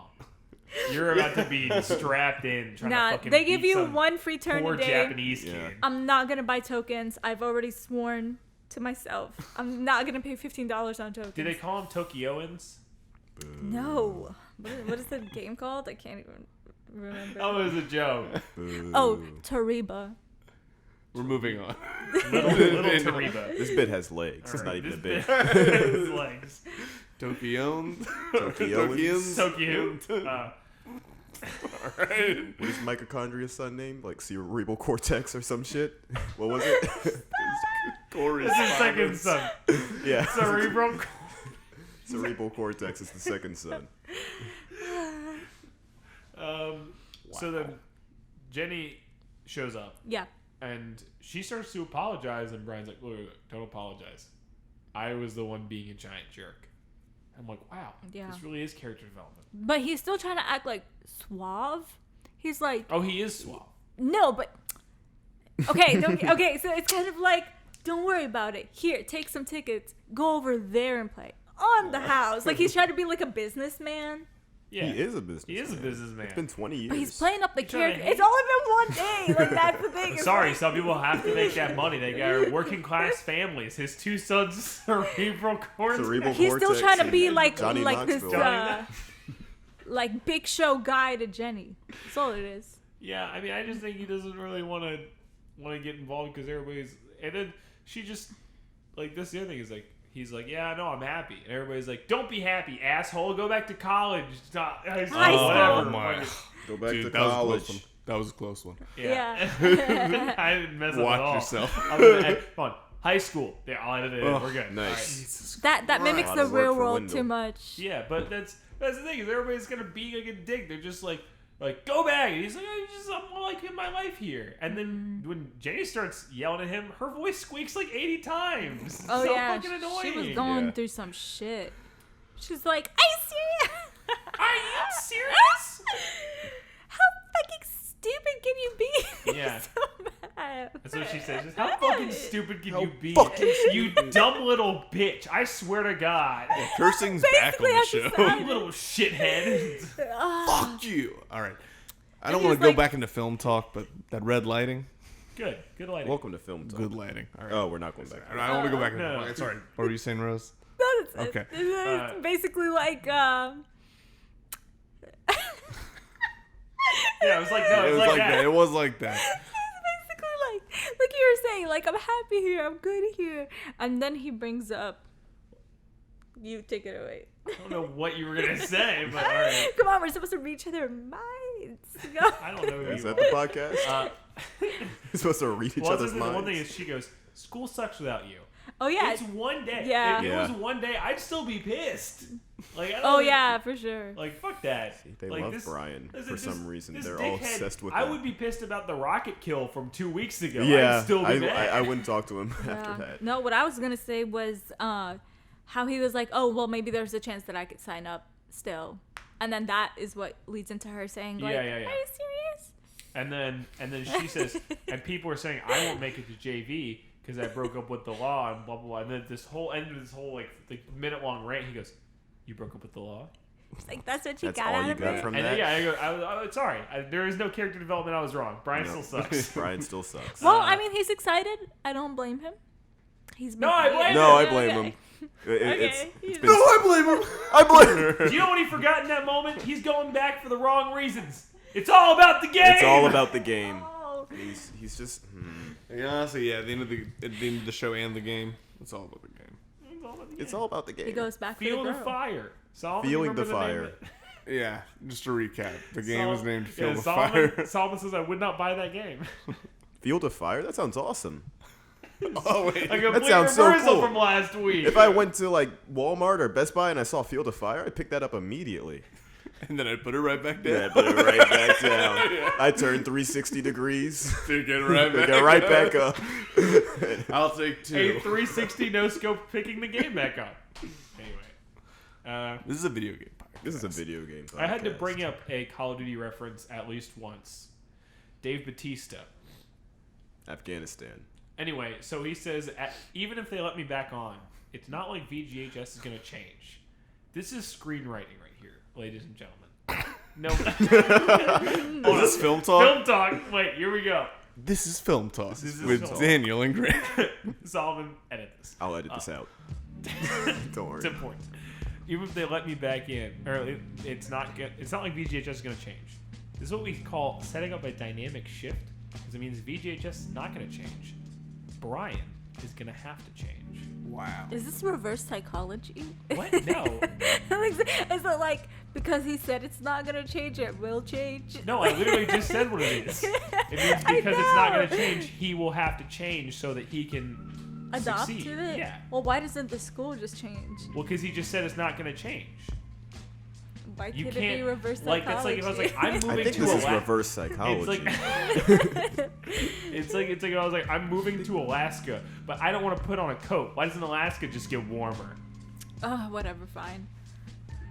You're about to be strapped in trying to Nah, fucking they give beat you some one free turn poor a day. Japanese kid. Yeah. I'm not gonna buy tokens. I've already sworn to myself. I'm not gonna pay $15 on tokens. Do they call them Tokyoans? No. What is the game called? I can't even remember. Oh, it was a joke. Oh, Tariba. We're moving on. Little Tariba. This bit has legs. It's not Alright, even a this bit. His legs. Tokyoans. Tokyoans. Tokyo. Alright. What is mitochondria's son name? Like cerebral cortex or some shit? What was it? Corey. It's his second son. Yeah. Cerebral. Cerebral cortex is the second son. So then Jenny shows up Yeah. and she starts to apologize, and Brian's like, look, don't apologize. I was the one being a giant jerk. I'm like, wow, Yeah. this really is character development. But he's still trying to act like suave. He's like, Oh, he is suave. no, but okay, okay. So it's kind of like, don't worry about it. Here, take some tickets. Go over there and play on the house. Like he's trying to be like a businessman, Yeah, He is a businessman. He is a businessman. It's been 20 years. but he's playing up the He's trying to character. It's only been one day. Like that's the thing. It's Sorry, like- some people have to make that money. They got working class families. His two sons, cerebral cortex. Cerebral He's still cortex trying to and be like Johnny this Knoxville. like big show guy to Jenny. That's all it is. Yeah, I mean, I just think he doesn't really want to get involved because everybody's, and then she just like this. The other thing is like he's like, yeah, no, I'm happy, and everybody's like, don't be happy, asshole. Go back to college. High school. Whatever. Oh my. Go back Dude, to that was a college. close one. That was a close one. Yeah. I didn't mess up Watch at all. yourself. I'm gonna, come on, high school. Yeah, I'll edit it in. Oh, We're good. Nice. That mimics Lot the of work real for world Wendell. too much. Yeah, but that's the thing is everybody's gonna be like a dick. They're just like go back. And he's like, I'm more like in my life here. And then when Jenny starts yelling at him, her voice squeaks like 80 times. Oh so yeah, fucking annoying. she was going Yeah. through some shit. She's like, "I see." Are you serious? How fucking stupid can you be? Yeah. so mad. That's what she says. Just, how fucking stupid can you be? fucking You dumb little bitch. I swear to God. Cursing's back on the Basically, show. I just You little shithead. Fuck you. All right. I don't And want he's to go like- back into film talk, but that red lighting, Good. Good lighting. Welcome to Film Talk. good lighting. All right. Oh, we're not going back. I don't want to go back into No. film. Sorry. What were you saying, Rose? It's Okay. it's basically like Yeah, it was like, no, It it was was like that. It was like that. It's basically like you were saying, like, I'm happy here, I'm good here, and then he brings up, you take it away. I don't know what you were going to say, but all right. Come on, we're supposed to reach their minds. I don't know who Is you that the are. podcast? You're supposed to read each Well, other's the minds. one thing is she goes, school sucks without you. Oh yeah. It's one day. Yeah. If it Yeah. was one day, I'd still be pissed. Like, I don't Oh even- yeah, for sure. Like, fuck that. They like, love Brian listen, for this- some reason. this They're all dickhead- obsessed with I him. would be pissed about the rocket kill from 2 weeks ago. Yeah, I'd still be mad. I wouldn't talk to him Yeah. after that. No, what I was gonna say was how he was like, oh well, maybe there's a chance that I could sign up still, and then that is what leads into her saying, like, Yeah. are you serious? And then she says, and people are saying, I won't make it to JV because I broke up with the law and blah, blah, blah. And then this whole end of this whole, like minute-long rant, he goes, you broke up with the law? It's like that's what you That's got all out you of got it. from And then, that. yeah, I go, sorry. There is no character development. I was wrong. Brian No. still sucks. Brian still sucks. Well, I mean, he's excited. I don't blame him. He's No, I blame No, him. I blame him. It's Okay. been- No, I blame him. I blame him. Do you know what he forgot in that moment? He's going back for the wrong reasons. It's all about the game. It's all about the game. Oh. He's just. Yeah, honestly, yeah. At the end of the show and the game, it's all about the game. It's all about the game. He goes back Feel for the the girl. fire. Solomon, Feeling remember the name fire. of it? Yeah, just to recap, the game is named Feel the Solomon, Fire. Solomon says I would not buy that game. Field of Fire? That sounds awesome. Oh wait, A complete sounds so reversal cool. from last week. If I went to like Walmart or Best Buy and I saw Field of Fire, I'd pick that up immediately. and then I put it right back down. Yeah, put it right back down. I turn 360 degrees. To get right back. Get right back up. I'll take a 2. 360 no scope picking the game back up. Anyway, This is a video game podcast. This is a video game. I had to podcast. bring up a Call of Duty reference at least once. Dave Bautista. Afghanistan. Anyway, so he says, even if they let me back on, it's not like VGHS is going to change. This is screenwriting right here, ladies and gentlemen. No. Oh, is this film talk? Film talk. Wait, here we go. This is film talk This is with Film Talk. Daniel and Grant. Solomon, edit this. I'll edit this out. Don't worry. It's important. Even if they let me back in, or it's not like VGHS is going to change. This is what we call setting up a dynamic shift, because it means VGHS is not going to change. Brian is going to have to change. Wow. Is this reverse psychology? What? No. Is it like because he said it's not gonna change, it will change? No, I literally just said what it is. It means I because it's not going to know. change, he will have to change so that he can Adopt succeed. to it. Yeah. Well, why doesn't the school just change? Well, because he just said it's not going to change. Why You can't it can't be reverse like psychology? that's like if I was like I'm I moving think to this is Alaska. reverse It's psychology. like it's like I was like I'm moving to Alaska, but I don't want to put on a coat. Why doesn't Alaska just get warmer? Oh, whatever, fine.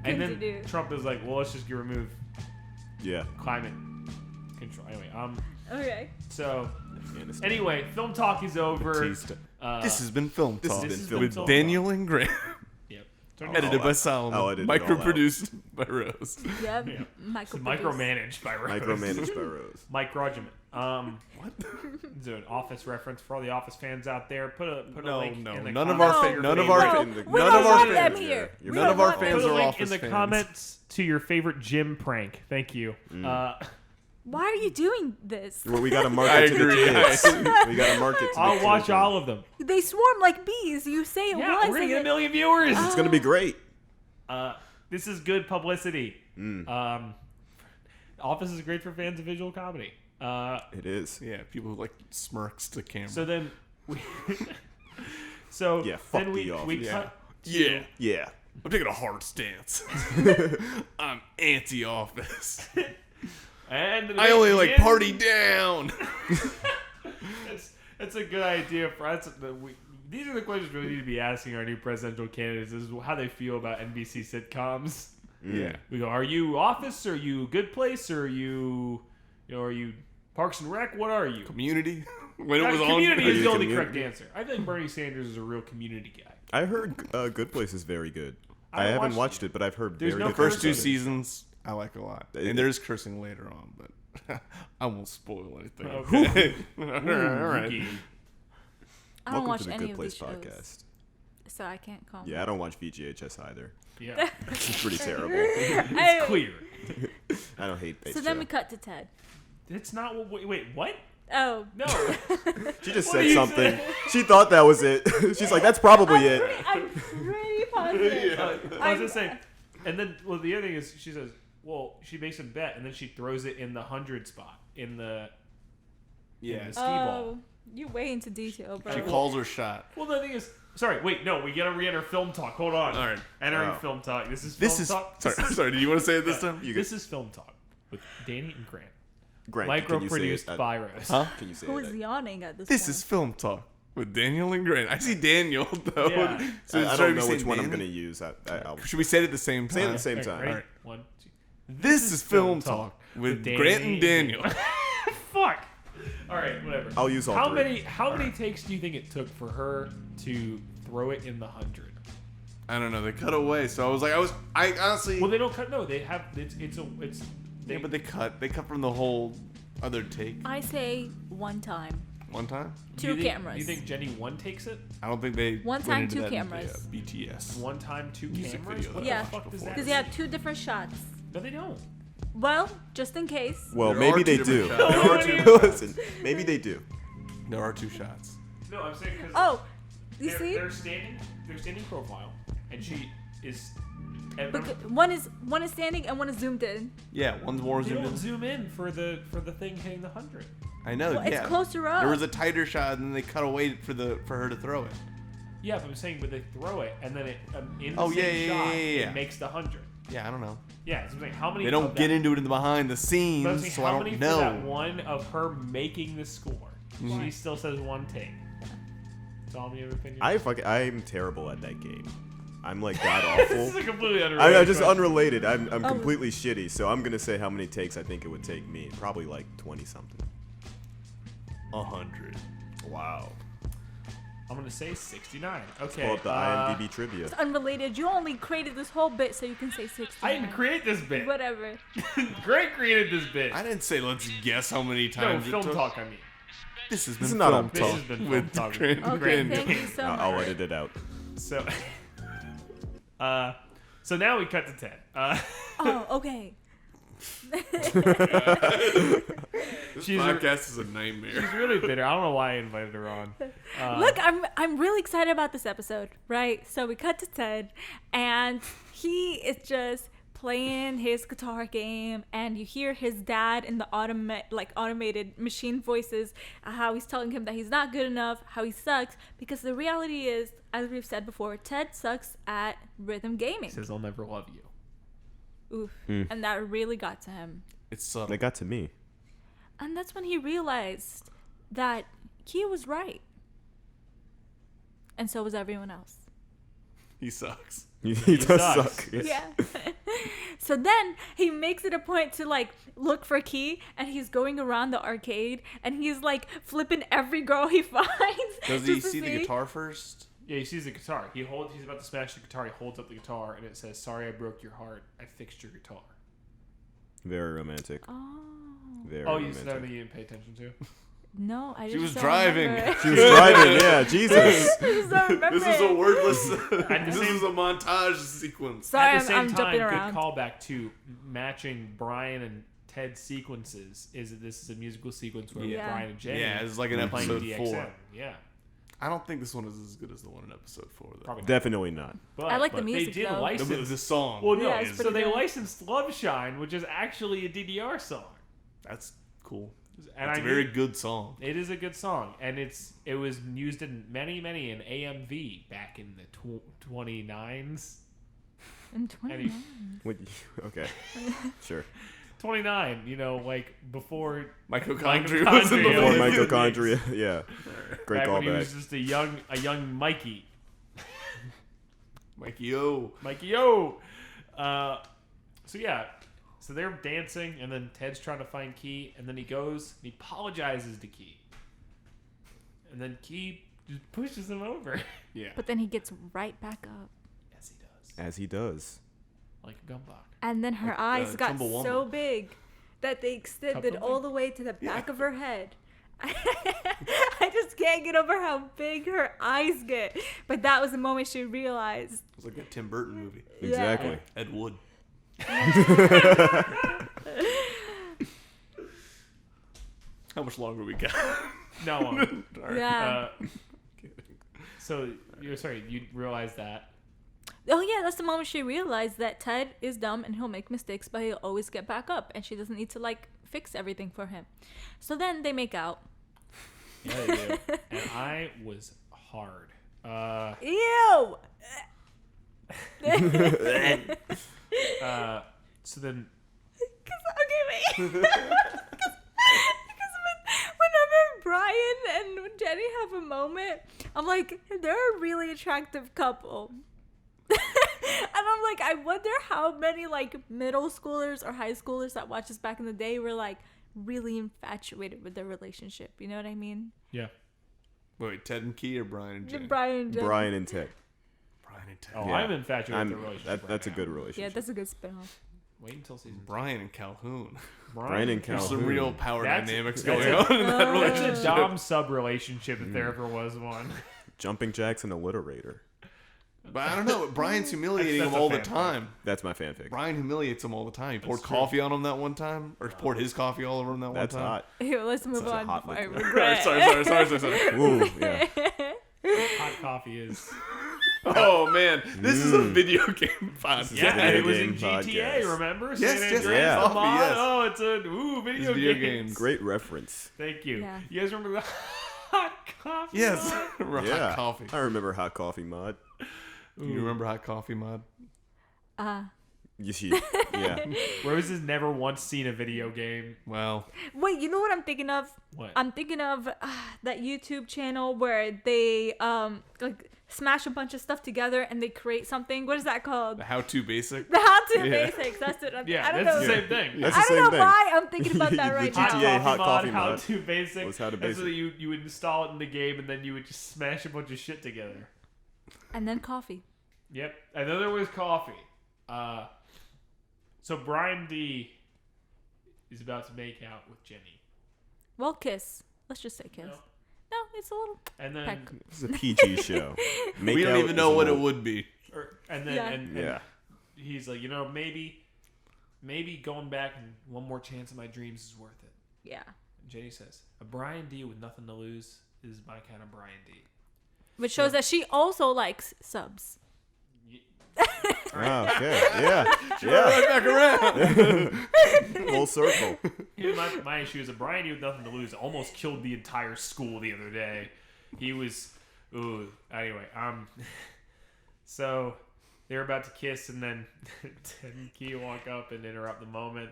And then Continue. Trump is like, well, let's just remove yeah. climate control. Anyway, Okay. so Afghanistan. anyway, film talk is over. Batista. Uh, This has been film this has talk been This Film with Talk. Daniel and Grant. Yep. Edited by I'll Solomon. edit it all Micro produced by Rose. Yep. Yeah. Micro. Micromanaged by Rose. Micromanaged by Rose. Mike Regiment. What? It's an Office reference for all the Office fans out there. Put a No, link no, in the none of comments. our No, none of no, our we none don't of our want them fans. here. You're We None don't of our want them fans Put a are link Office in the fans. comments to your favorite gym prank. Thank you. Why are you doing this? Well, we gotta I market to the agree. kids. We gotta market to the I'll watch children. all of them. They swarm like bees. You say it Yeah, once. we're gonna and get a then- million viewers. It's gonna be great. This is good publicity. Office is great for fans of visual comedy. It is. Yeah, people who like smirks to camera. So then we. Yeah, fuck then we the Office. we Yeah. cut. yeah, Yeah. I'm taking a hard stance. I'm anti-office. And I only like begins- party down. That's a good idea for us. These are the questions we need to be asking our new presidential candidates: is how they feel about NBC sitcoms. Yeah. We go, are you Office? Are you Good Place? Or are you Parks and Rec? What are you? Community. when it was on. Community is the only Community. correct answer. I think Bernie Sanders is a real community guy. I heard Good Place is very good. I haven't haven't watched watched it, but I've heard There's very no good The first two things. seasons I like a lot, and there's cursing later on, but I won't spoil anything. Okay. all right. Oogie. I don't Welcome watch to the any Good of Place these shows, podcast. so I can't comment. Yeah, I don't watch VGHS either. Yeah, It's pretty terrible. it's clear. I don't hate that So show. then we cut to Ted. It's not what. Wait, what? Oh. No. She just What said do you something. say? She thought that was it. She's like, that's probably it. I'm pretty positive. I was just saying. And then, well, the other thing is, she says, well, she makes a bet, and then she throws it in the 100 spot in the Yeah. skee ball. Oh, you way into detail, bro. She calls her shot. Well, the thing is, sorry, wait, no, we gotta re-enter film talk. Hold on. All right. Entering Oh. film talk. This is film talk. Sorry. Do you want to say it this time? This is film talk with Danny and Grant. Grant, Micro-produced can you say it? by Rose. Huh? Can you say Who it? is yawning at this This point? is film talk with Daniel and Grant. I see Daniel though. Yeah. So I should don't we know say which one I'm Danny? going to use. I'll Should we say it at the same time? say it at the same All time. right, All right. 1, 2. This is film talk with Grant and Daniel. Fuck. All right, whatever. I'll use all three. How many takes do you think it took for her to throw it in the 100? I don't know. They cut away, so I honestly. Well, they don't cut. No, they have. It's. yeah, but they cut from the whole other take I say one time. one time. Do you Two think- cameras. Do you think Jenny one takes it? I don't think they One went time, into two that in cameras. the, BTS. One time, two Music cameras. video What that Yeah. the fuck does that? Because they have two different shots. No, they don't. Well, just in case. Well, There maybe are they two do. different shots. There are two. Listen, maybe they do. There are two shots. No, I'm saying because. Oh, you see? They're standing profile, and she is. And One is standing and one is zoomed in. Yeah, one's more they zoomed don't in. zoom in for the thing hitting the 100. I know. Well, yeah. it's closer up. There was a tighter shot, and then they cut away for her to throw it. Yeah, but I'm saying, but they throw it, and then it in the Oh, same yeah, shot, yeah. it makes the 100. Yeah, I don't know. Yeah, so I'm saying, how many? They of don't that- get into it in the behind the But I'm scenes, saying, so how I many don't for that know. one of her making the score? Mhm. She still says one take. Tom, you have an opinion? I'm terrible at that game. I'm like god This is awful. a completely unrelated. I'm just question. unrelated. I'm Oh. completely shitty. So I'm gonna say how many takes I think it would take me. Probably like 20 something. 100. Wow. I'm gonna say 69. Okay. Pull up the IMDb trivia. It's unrelated. You only created this whole bit so you can say 60. I didn't create this bit. Whatever. Greg created this bit. I didn't say let's guess how many No, times it film took. talk. I mean, This has This been is not film a this talk. has been film with talk. Grant and Okay, Daniel. thank you so much. I'll edit it out. So, so now we cut to 10. Oh, okay. This She's podcast is a nightmare. She's really bitter. I don't know why I invited her on. Look, I'm really excited about this episode, right? So we cut to Ted, and he is just playing his guitar game, and you hear his dad in the automated machine voices, how he's telling him that he's not good enough, how he sucks. Because the reality is, as we've said before, Ted sucks at rhythm gaming. Says I'll never love you. Oof, Hmm. and that really got to him. It's subtle. They got to me. And that's when he realized that Kia was right. And so was everyone else. He sucks. He does sucks. suck. Yeah. So then he makes it a point to look for Key, and he's going around the arcade, and he's flipping every girl he finds. Does he just to see the guitar first? Yeah, he sees the guitar. He's about to smash the guitar. He holds up the guitar, and it says, "Sorry, I broke your heart. I fixed your guitar." Very romantic. Oh. Very Oh, you romantic. said that you didn't pay attention to? No, I She just was don't driving. remember. She was driving. Yeah, Jesus. I just don't remember. This is a wordless. At the this same- is a montage sequence. Sorry, At the same I'm time, jumping good around. callback to matching Brian and Ted's sequences is that this is a musical sequence where Yeah. Brian and Jenny Yeah, it's like an are playing episode 4. DXM. Yeah, I don't think this one is as good as the one in episode 4, though. probably not. Definitely not. But, I like the but music, They did though. license The song. Well, no, Yeah, it's so pretty they good. licensed Love Shine, which is actually a DDR song. That's cool. And It's a very good song. It is a good song, and it was used in many in AMV back in the 29s. In 29. What, okay. Sure. 29, before Mitochondria was in the Mitochondria. Or Yeah. mitochondria. Yeah. Great back when he was callback. just a young Mikey. Mikey O. Mikey O. So they're dancing, and then Ted's trying to find Key, and then he goes and he apologizes to Key. and then Key just pushes him over. Yeah. But then he gets right back up. Yes, he does. As he does. Like a gumbox. And then her eyes got Chumbawamba. so big that they extended Chumbawamba? all the way to the back of her head. I just can't get over how big her eyes get. But that was the moment she realized. It's like a Tim Burton movie. Exactly. Ed Wood. How much longer we got? No. Yeah. So you're sorry. You realized that. Oh yeah, that's the moment she realized that Ted is dumb and he'll make mistakes, but he'll always get back up, and she doesn't need to like fix everything for him. So then they make out. Yeah, they do. And I was hard. Ew. So then. Because whenever Brian and Jenny have a moment, I'm like, they're a really attractive couple. And I'm like, I wonder how many like middle schoolers or high schoolers that watched this back in the day were like really infatuated with their relationship. You know what I mean? Yeah. Wait, Ted and Key or Brian and Jenny? Brian and Jenny. Brian and Ted. Brian and Ted. Oh, Yeah. I'm infatuated with the relationship. That's a right good now. Yeah, relationship. that's a good spin-off. Wait until season. Brian and Calhoun. Brian and There's Calhoun. some real power That's- dynamics that's going a- on in that Oh. relationship. That's a Dom sub relationship if there ever was one. Jumping Jack's an alliterator. But I don't know. Brian's humiliating That's him a all the fan time. That's my fanfic. Brian humiliates him all the time. He poured That's true. coffee on him that one time, or poured his coffee all over him that That's one time. hot. Here, let's move Such a on hot before I liquid. regret. sorry. Ooh, yeah. Hot coffee is. Oh man, this is a video game podcast. Yeah, Video it was in game GTA. podcast. Remember? Yes, San yes, Andreas, yeah. the Coffee, mod? yes. Oh, it's a video, It's video games. games. Great reference. Thank you. Yeah. You guys remember the hot coffee? Yes, mod? Yeah. hot coffee. I remember Hot Coffee Mod. Do you remember hot coffee mod? You see, yeah. Rose has never once seen a video game. Well, Wait, you know what I'm thinking of? What? I'm thinking of that YouTube channel where they like smash a bunch of stuff together and they create something. What is that called? the how-to basic. The how-to Yeah. basics. That's it. Yeah, I don't that's know. the same thing. That's I the don't same know thing. why I'm thinking about that The right GTA now. hot coffee how mod to basic. was how to And so basic. you would install it in the game and then you would just smash a bunch of shit together. And then coffee. Yep. And then there was coffee. So Brian D is about to make out with Jenny. Well, kiss. Let's just say kiss. No. No, it's a little And then peck. This is a PG show. Make We don't out even is know a what it little- would be. and then Yeah. and Yeah. he's like, maybe going back and one more chance at my dreams is worth it. Yeah. And Jenny says, a Brian D with nothing to lose is my kind of Brian D. Which shows that she also likes subs. Oh, okay. Yeah. Right Yeah. back around. Full circle. My issue is that Brian D with nothing to lose almost killed the entire school the other day. He was, anyway, so they were about to kiss and then Ted and Key walk up and interrupt the moment.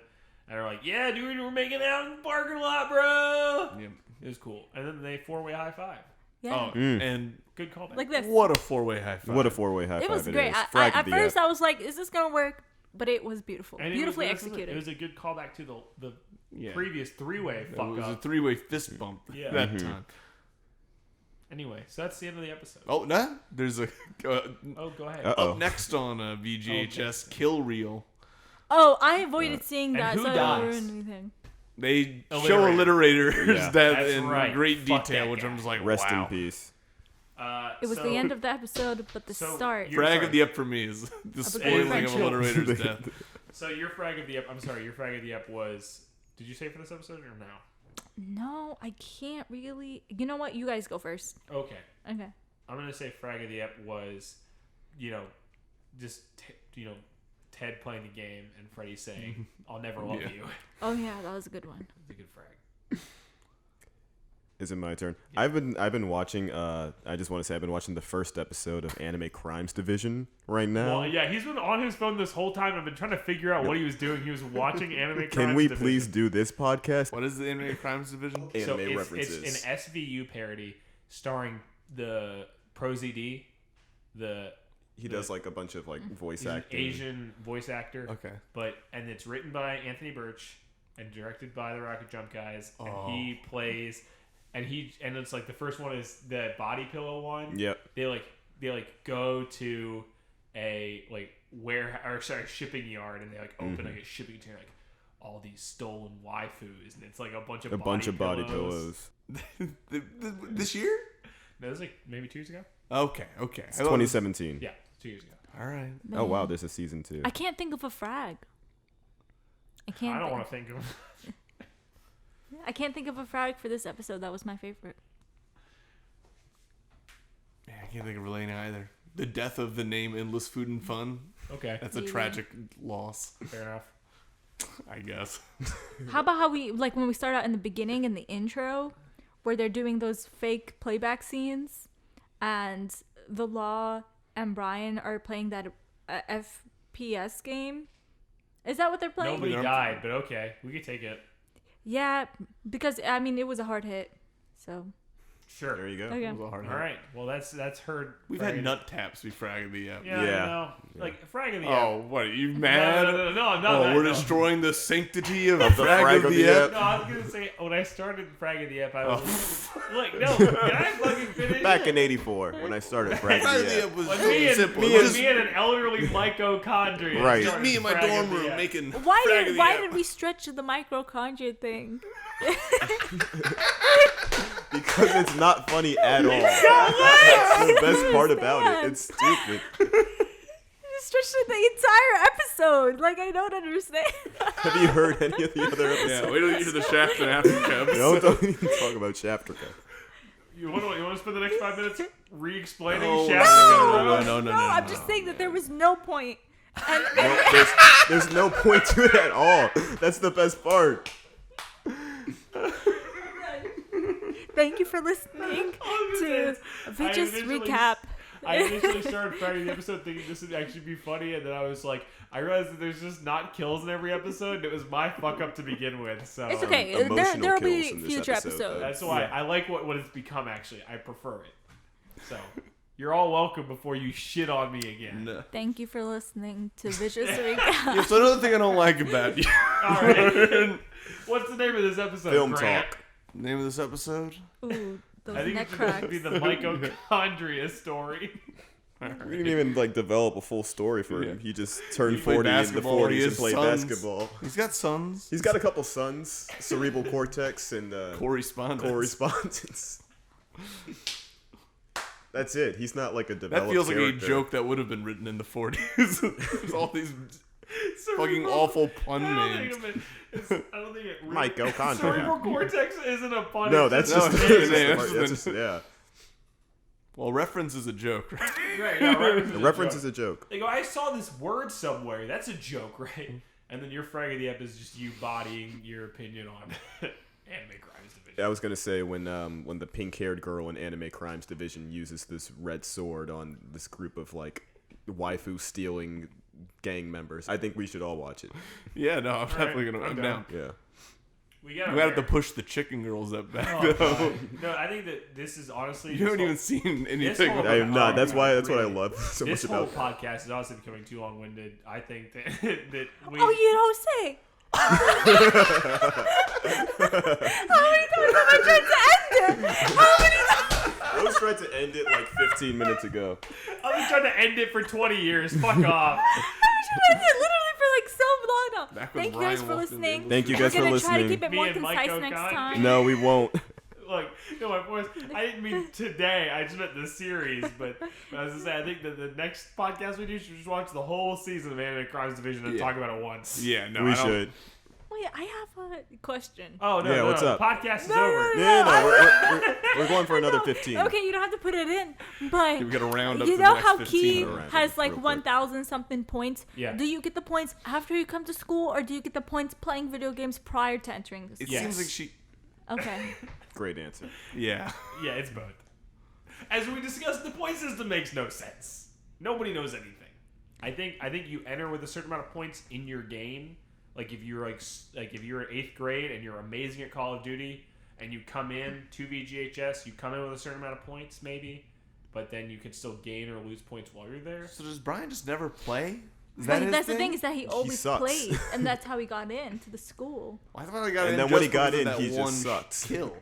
And they're like, yeah, dude, we're making out in the parking lot, bro. Yep. It was cool. And then they four-way high five. Yeah. Oh, and Good callback. Like this. what a four-way high five. What a four-way high It five was it great. is. I, Frag at the first, F. I was like, "Is this gonna work?" But it was beautiful, And beautifully it was executed. It was a good callback to the Yeah. previous three-way It fuck was a up. three-way fist bump Yeah. that Mhm. time. Anyway, so that's the end of the episode. Oh, no. There's a Oh, go ahead. Uh-oh. up next on VGHS Kill Reel. Oh, I avoided seeing And that, who so I dies? don't ruin anything. They show Alliterator. alliterators Yeah. death That's in right. great Fuck detail, that which guy. I'm just like, Rest wow. in peace. It was So- the end of the episode, but the so start. you're- Frag sorry. of the ep for me is the Of a spoiling of friendship. alliterator's death. So your frag of the ep. I'm sorry. Your frag of the ep was. Did you say for this episode or no? No, I can't really. You know what? You guys go first. Okay. Okay. I'm gonna say frag of the ep was, just Ted playing the game and Freddie saying, "I'll never love Yeah. you." Oh yeah, that was a good one. It's a good frag. Is it my turn? I've been watching. I just want to say I've been watching the first episode of Anime Crimes Division right now. Well, yeah, he's been on his phone this whole time. I've been trying to figure out what he was doing. He was watching Anime Crimes. Can we Division. please do this podcast? What is the Anime Crimes Division? So Anime it's references. an SVU parody starring the ProZD, He does like a bunch of like voice he's an acting. Asian voice actor. Okay. And it's written by Anthony Birch and directed by the Rocket Jump guys, and Oh. he plays and it's like the first one is the body pillow one. Yep. They go to a shipping yard, and they like open like a shipping container, like all these stolen waifus, and it's like a bunch of body pillows. This year? No, it was like maybe 2 years ago. Okay. It's 2017. Yeah, 2 years ago. All right. Man. Oh wow, there's a season 2. I can't think of a frag. I don't want to think of. I can't think of a frag for this episode. That was my favorite. Yeah, I can't think of really any either. The death of the name Endless Food and Fun. Okay, That's a Maybe. tragic loss, fair enough. I guess. How about how we like when we start out in the beginning in the intro, where they're doing those fake playback scenes, and the Law and Brian are playing that FPS game. Is that what they're playing? Nobody died, but okay, we could take it. Yeah, because I mean it was a hard hit, so. Sure. There you go. Okay. It was a hard All right. Well, that's heard. We've Frag had of nut taps. We fragged the the- app. Yeah. Yeah. I know. Like Frag of the Oh, what? Are you mad? No, I'm not. Oh, mad, we're no. destroying the sanctity of the frag of the app. No, I was gonna say when I started Frag of the App, I was like, no, can I fucking finish? Back in '84 when I started Frag bragging. of the app was When so me and, simple. me, It and, was me and an elderly mitochondria. Right. just me in my started Frag of dorm the room App. making Why frag of the why app. did we stretch the mitochondria thing? Because it's not funny at all. That's the best part about it. It's stupid. You stretched it the entire episode. Like I don't understand. Have you heard any of the other episodes? Yeah, wait till you hear the Shaft and Africa No, episode. don't even talk about Shaftrica. You want to spend the next 5 minutes re-explaining No, Shaft? no, I'm just saying that there was no point. And No, there's no point to it at all. That's the best part. thank you for listening to Just Recap. I initially started Friday the episode thinking this would actually be funny, and then I was like, I realized that there's just not kills in every episode, and it was my fuck up to begin with. So It's okay. emotional There'll kills be in this future episode, episodes. though. that's why I like what it's become. Actually, I prefer it. So you're all welcome before you shit on me again. No. Thank you for listening to Vicious Recap. Yeah, so another thing I don't like about you. All right. What's the name of this episode? Film Grant? talk. Name of this episode? Ooh, those I think neck it's cracks. supposed to be the mitochondria story. We didn't even like develop a full story for him. He just turned He played 40 in the basketball, he 40s and has played sons. basketball. He's got sons. He's got a couple sons, cerebral cortex and correspondence. correspondence. That's it. He's not like a developed That feels like character. a joke that would have been written in the 40s. There's all these fucking awful pun names. I don't think it. Mitochondria. Cerebral cortex isn't a pun. No, it's that's just just, No, that's yeah, just, yeah. that's just yeah. Well, reference is a joke, right? right. Yeah, reference The reference is a joke. They go, I saw this word somewhere. That's a joke, right? And then your frag of the ep is just you bodying your opinion on Anime Crimes Division. I was gonna say when the pink-haired girl in Anime Crimes Division uses this red sword on this group of like waifu stealing gang members. I think we should all watch it. Yeah, no, I'm definitely gonna. I'm I'm down. down. Yeah. We gotta We have to push the chicken girls up back. Oh, though. God. No, I think that this is honestly. You haven't even this seen anything. whole- I am not. That's Oh, what I really? love so this much whole about it. podcast is honestly becoming too long-winded. I think that that we. Oh, you don't say. How many times have I tried to end it? How many times? Rose tried to end it like 15 minutes ago. I've been trying to end it for 20 years. Fuck off. I did literally for like so long now. Back when Thank you guys Brian for walked in listening. the Thank you We're guys for gonna try to listening. keep it Me more and Mike concise next O'Connor. time. No, we won't. Like, no, my voice. I didn't mean today. I just meant the series. But as I say, I think that the next podcast we do should just watch the whole season of Anime Crimes Division and Yeah. talk about it once. Yeah, no, we I don't- should. Wait, I have a question. Oh no! Yeah, no, what's no, up? The podcast is No, over. We're going for another 15. Okay, you don't have to put it in, but We gotta round up you to know the next how 15 Key around has it like real quick. 1,000 something points? Yeah. Do you get the points after you come to school, or do you get the points playing video games prior to entering the It school? Yes. seems like she. Okay. Great answer. Yeah. Yeah, it's both. As we discussed, the point system makes no sense. Nobody knows anything. I think you enter with a certain amount of points in your game. Like if you're if you're in 8th grade and you're amazing at Call of Duty and you come in to VGHS, you come in with a certain amount of points maybe, but then you can still gain or lose points while you're there. So does Brian just never play? Is But that his that's thing? the thing is that he always sucks. played, and that's how he got into the school. I thought he got And in then just when he because got of in, that he just one sucks. Kill.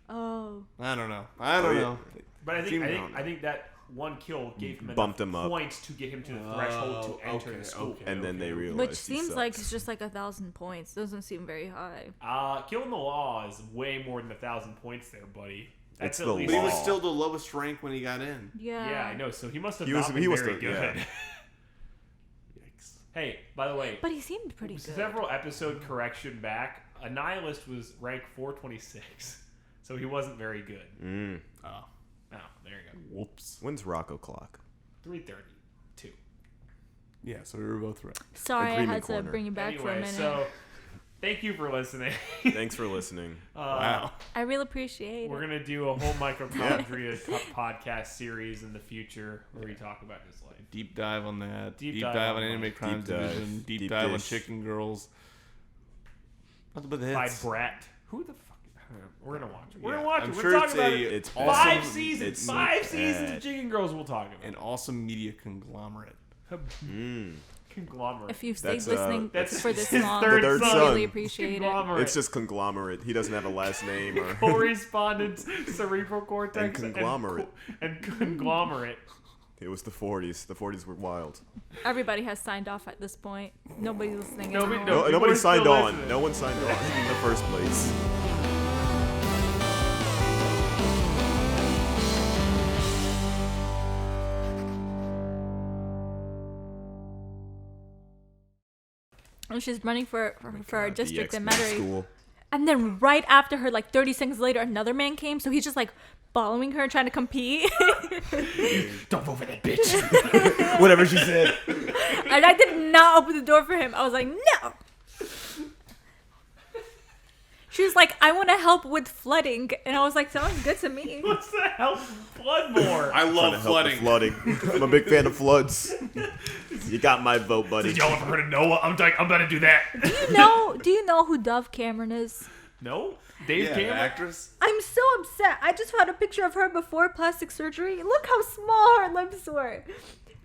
Oh. I don't know. I don't know. But I Seemed- think that one kill gave him Bumped enough him up. points to get him to the threshold to enter the school. And then they realized Which he seems sucks. like it's just like 1,000 points. Doesn't seem very high. Killing the law is way more than 1,000 points there, buddy. That's It's at the least. But he was law. still the lowest rank when he got in. Yeah. Yeah, I know. So he must have He not was- been he was very the- good. yeah. Yikes. Hey, by the way, But he seemed pretty good. several episode correction back, a nihilist was rank 426, so he wasn't very good. Oh. Oh, there you go. Whoops. When's Rock O'Clock? 332. Yeah, so we were both right. Sorry, I Agreement had to corner. bring you back for a Anyway, minute. so thank you for listening. Thanks for listening. Wow. I really appreciate We're it. gonna do a whole mitochondria podcast series in the future where we talk about his life. Deep dive on that. Deep Deep dive dive on on Anime life. Crimes Deep dive. Division. Deep Deep dive on dish. Chicken Girls. Nothing but the By hits. Brat. Who the fuck? I don't know. We're gonna watch it. We're Yeah, gonna watch I'm it. sure We're talking it's about a- it. It's Five awesome. seasons. It's 5 seasons bad. of Chicken Girls. We'll talk about. An awesome media conglomerate. Conglomerate. If you've stayed That's, listening That's for this his long, third The third I son. really appreciate it. Conglomerate. It's just conglomerate. He doesn't have a last name or. correspondence, cerebral cortex, And conglomerate. and conglomerate. It was the 40s. The 40s were wild. Everybody has signed off at this point. Nobody's listening Nobody- anymore. no. No, people nobody are still signed on. listening. No one signed on in the first place. And she's running for our God, district the in X-Men Metairie. school. And then right after her, like 30 seconds later, another man came. So he's just like following her, trying to compete. Don't vote for that bitch. Whatever she said. And I did not open the door for him. I was like, no. She was like, I want to help with flooding. And I was like, sounds good to me. What's the hell? Flood more. I Trying to love help with flooding. flooding. I'm a big fan of floods. You got my vote, buddy. Did y'all ever heard of Noah? I'm gonna do that. Do you know who Dove Cameron is? No, Dave Yeah, the Cameron. actress. I'm so upset. I just found a picture of her before plastic surgery. Look how small her lips were.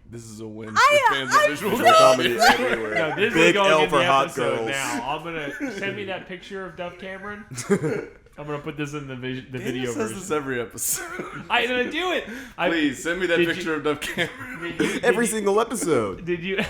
This is a win I- for fans I'm of visual so- Comedy everywhere. No, this Big is going L in for the hot episode girls. now. I'm gonna send me that picture of Dove Cameron. I'm gonna put this in the video Daniel says version. this every episode. I'm gonna do it. Please send me that Did picture of Dove Cameron. Every single episode. Did you?